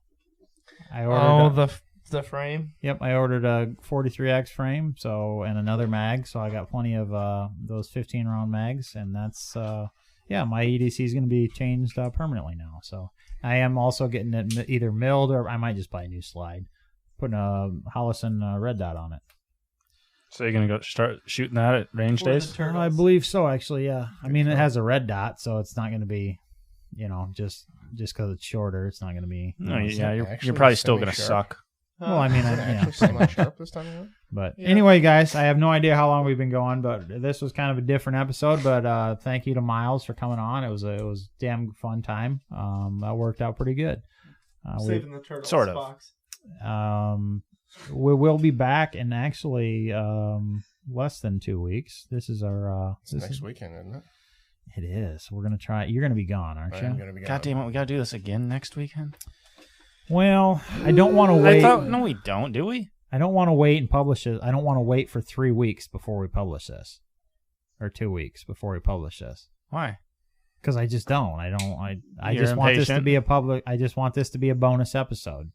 I ordered. The frame. Yep, I ordered a 43X frame, and another mag, so I got plenty of those 15-round mags, and that's my EDC is going to be changed permanently now. So I am also getting it either milled or I might just buy a new slide, putting a Hollison red dot on it. So you're going to go start shooting that at range days? I believe so, actually. Yeah, I mean it has a red dot, so it's not going to be, just because it's shorter, it's not going to be. No, you're actually probably still going to semi-sharp? suck. Well, I mean, Actually, semi-sharp this time around? But anyway, guys, I have no idea how long we've been going, but this was kind of a different episode. But thank you to Myles for coming on. It was a damn fun time. That worked out pretty good. Saving the turtle sort of. box. We will be back in actually less than 2 weeks. This is our It's next weekend, isn't it? It is. We're gonna try. You're gonna be gone, aren't I you? am going to be gone. God damn it, we got to do this again next weekend? Well, I don't want to wait. No, we don't, do we? I don't want to wait and publish it. I don't want to wait for 3 weeks before we publish this, or 2 weeks before we publish this. Why? Because I just don't. I You're just want this to impatient? be a public. I just want this to be a bonus episode.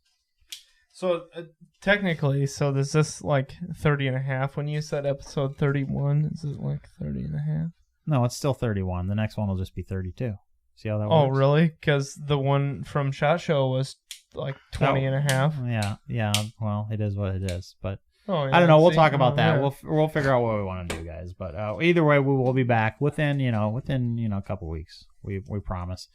So technically, so is this like 30 and a half? When you said episode 31, is it like 30 and a half? No, it's still 31. The next one will just be 32. See how that Oh, works? really? Because the one from SHOT Show was like 20 and a half. Yeah. Well, it is what it is. But Oh, yeah, I don't know. We'll see? talk about that. Yeah. We'll figure out what we want to do, guys. But either way, we will be back within a couple weeks. We promise.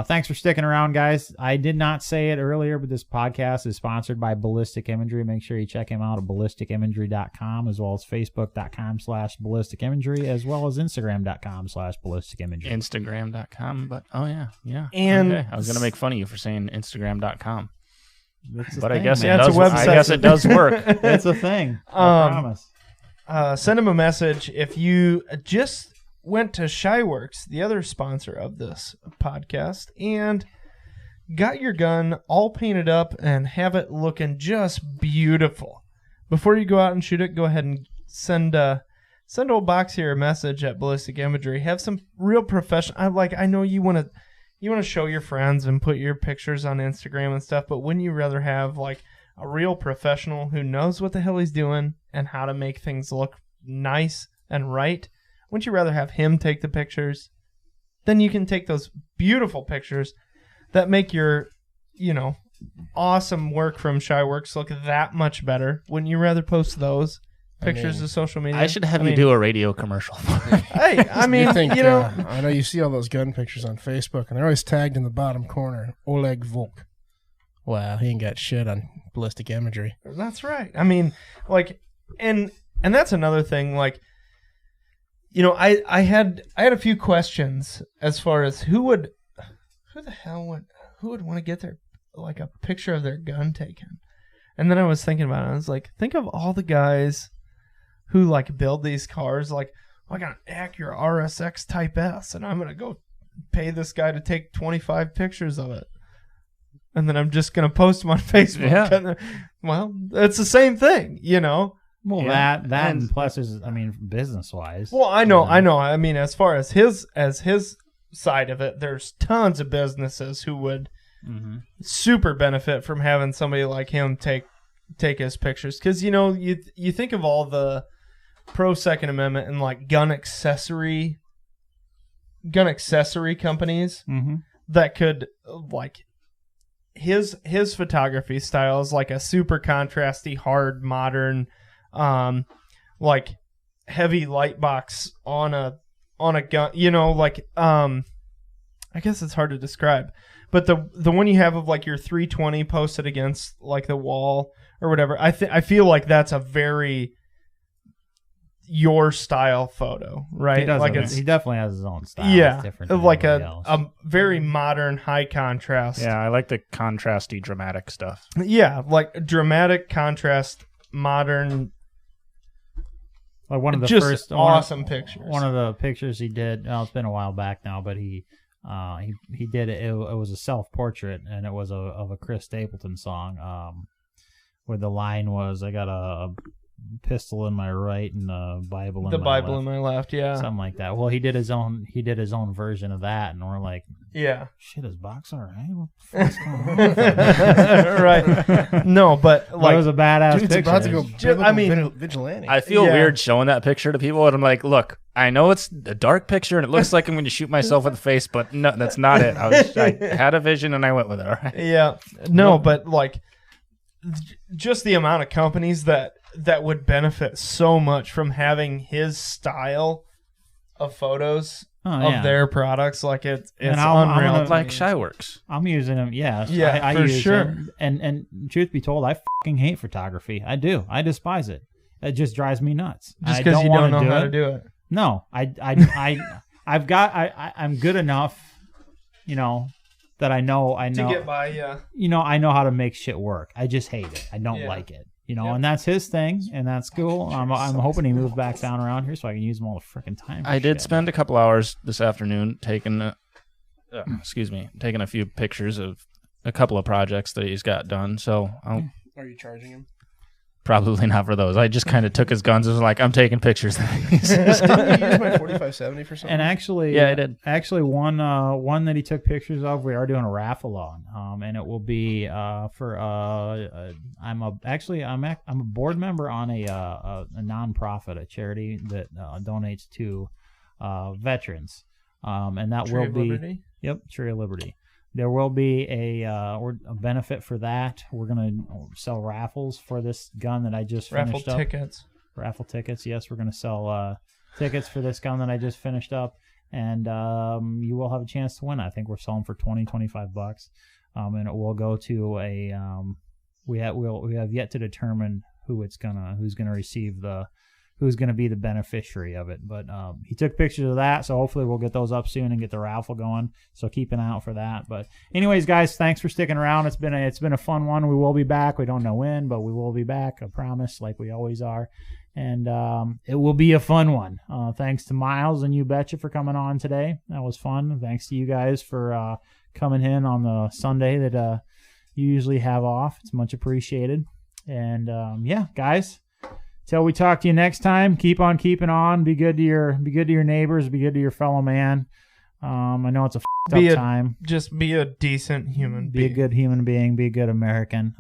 Thanks for sticking around, guys. I did not say it earlier, but this podcast is sponsored by Ballistic Imagery. Make sure you check him out at ballisticimagery.com, as well as facebook.com/ballisticimagery, as well as instagram.com/ballisticimagery. Instagram.com, but yeah. And okay. I was going to make fun of you for saying Instagram.com. It's a But I thing, guess man. Yeah, it's a website. I guess it does work. It's a thing. I promise. Send him a message if you just went to Shyworks, the other sponsor of this podcast, and got your gun all painted up and have it looking just beautiful. Before you go out and shoot it, go ahead and send old Box here a message at Ballistic Imagery. Have some real professional. I know you want to show your friends and put your pictures on Instagram and stuff, but wouldn't you rather have like a real professional who knows what the hell he's doing and how to make things look nice and right, wouldn't you rather have him take the pictures? Then you can take those beautiful pictures that make your, awesome work from Shy Works look that much better. Wouldn't you rather post those pictures to social media? I should have you do a radio commercial. Hey, I mean, I know you see all those gun pictures on Facebook, and they're always tagged in the bottom corner, Oleg Volk. Wow, he ain't got shit on Ballistic Imagery. That's right. I mean, and that's another thing. I had a few questions as far as who would want to get a picture of their gun taken. And then I was thinking about it. I was like, think of all the guys who build these cars. I got an Acura RSX Type S, and I'm gonna go pay this guy to take 25 pictures of it, and then I'm just gonna post them on Facebook. Yeah. Well, it's the same thing, Well, Yeah. that and plus is, business wise. Well, I know. I mean, as far as his side of it, there's tons of businesses who would super benefit from having somebody like him take his pictures, because you think of all the pro Second Amendment and gun accessory companies that could his photography style is a super contrasty, hard, modern, heavy light box on a gun, I guess it's hard to describe, but the one you have of your 320 posted against the wall or whatever, I feel like that's a very your style photo, right? He definitely has his own style. Yeah, it's different than a very modern, high contrast. Yeah, I like the contrasty, dramatic stuff. Yeah, dramatic contrast, modern. One of the just first awesome pictures. One of the pictures he did. It's been a while back now, but he did it. It was a self portrait, and it was of a Chris Stapleton song. Where the line was, "I got a pistol in my right and a Bible in my left." Yeah, something like that. Well, he did his own version of that, and we're like, yeah, shit, is Box all right? What the fuck's going on? Right. No, but that was a badass dude's picture. about to go vigilante. I feel weird showing that picture to people, and I'm like, look, I know it's a dark picture, and it looks like I'm going to shoot myself in the face, but no, that's not it. I had a vision, and I went with it. All right. Yeah. No, but just the amount of companies that would benefit so much from having his style of photos of their products, it's unreal. Like Shy Works. I'm using them, yeah. Yeah, I for use sure. them. And truth be told, I fucking hate photography. I do. I despise it. It just drives me nuts. Just because you don't know how to do it. No, I'm good enough, that I know to get by. Yeah. I know how to make shit work. I just hate it. I don't like it. And that's his thing, and that's cool. I'm hoping he moves back down around here so I can use him all the freaking time. I did spend a couple hours this afternoon taking a few pictures of a couple of projects that he's got done. So Are you charging him? Probably not for those. I just kind of took his guns and was like, I'm taking pictures. Didn't you use my 4570 for something? And actually, yeah, I did. Actually, one that he took pictures of, we are doing a raffle on, and it will be for I'm a board member on a nonprofit, a charity that donates to veterans, and that Tree will of be Liberty? Yep, Tree of Liberty. There will be a benefit for that. We're going to sell raffles for this gun that I just finished up. Raffle tickets, yes. We're going to sell tickets for this gun that I just finished up. And you will have a chance to win. I think we're selling for $25. And it will go to a we have yet to determine who's gonna receive who's going to be the beneficiary of it. But he took pictures of that, so hopefully we'll get those up soon and get the raffle going. So keep an eye out for that. But anyways, guys, thanks for sticking around. It's been a fun one. We will be back. We don't know when, but we will be back. I promise, like we always are. And it will be a fun one. Thanks to Myles and You Betcha for coming on today. That was fun. Thanks to you guys for coming in on the Sunday that you usually have off. It's much appreciated. And yeah, guys. Till we talk to you next time, keep on keeping on. Be good to your neighbors. Be good to your fellow man. I know it's a Be up a- time. Just be a decent human Be being. a good human being. Be a good American.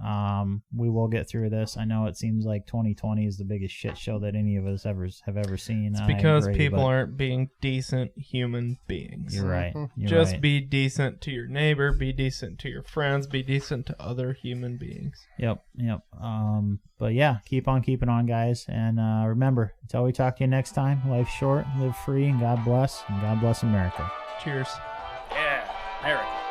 We will get through this. I know it seems like 2020 is the biggest shit show that any of us have ever seen. It's I because agree, people but aren't being decent human beings. You're right. You're Just right. be decent to your neighbor, be decent to your friends, be decent to other human beings. Yep. But yeah, keep on keeping on, guys. And remember, until we talk to you next time, life's short, live free, and God bless America. Cheers. Yeah, America.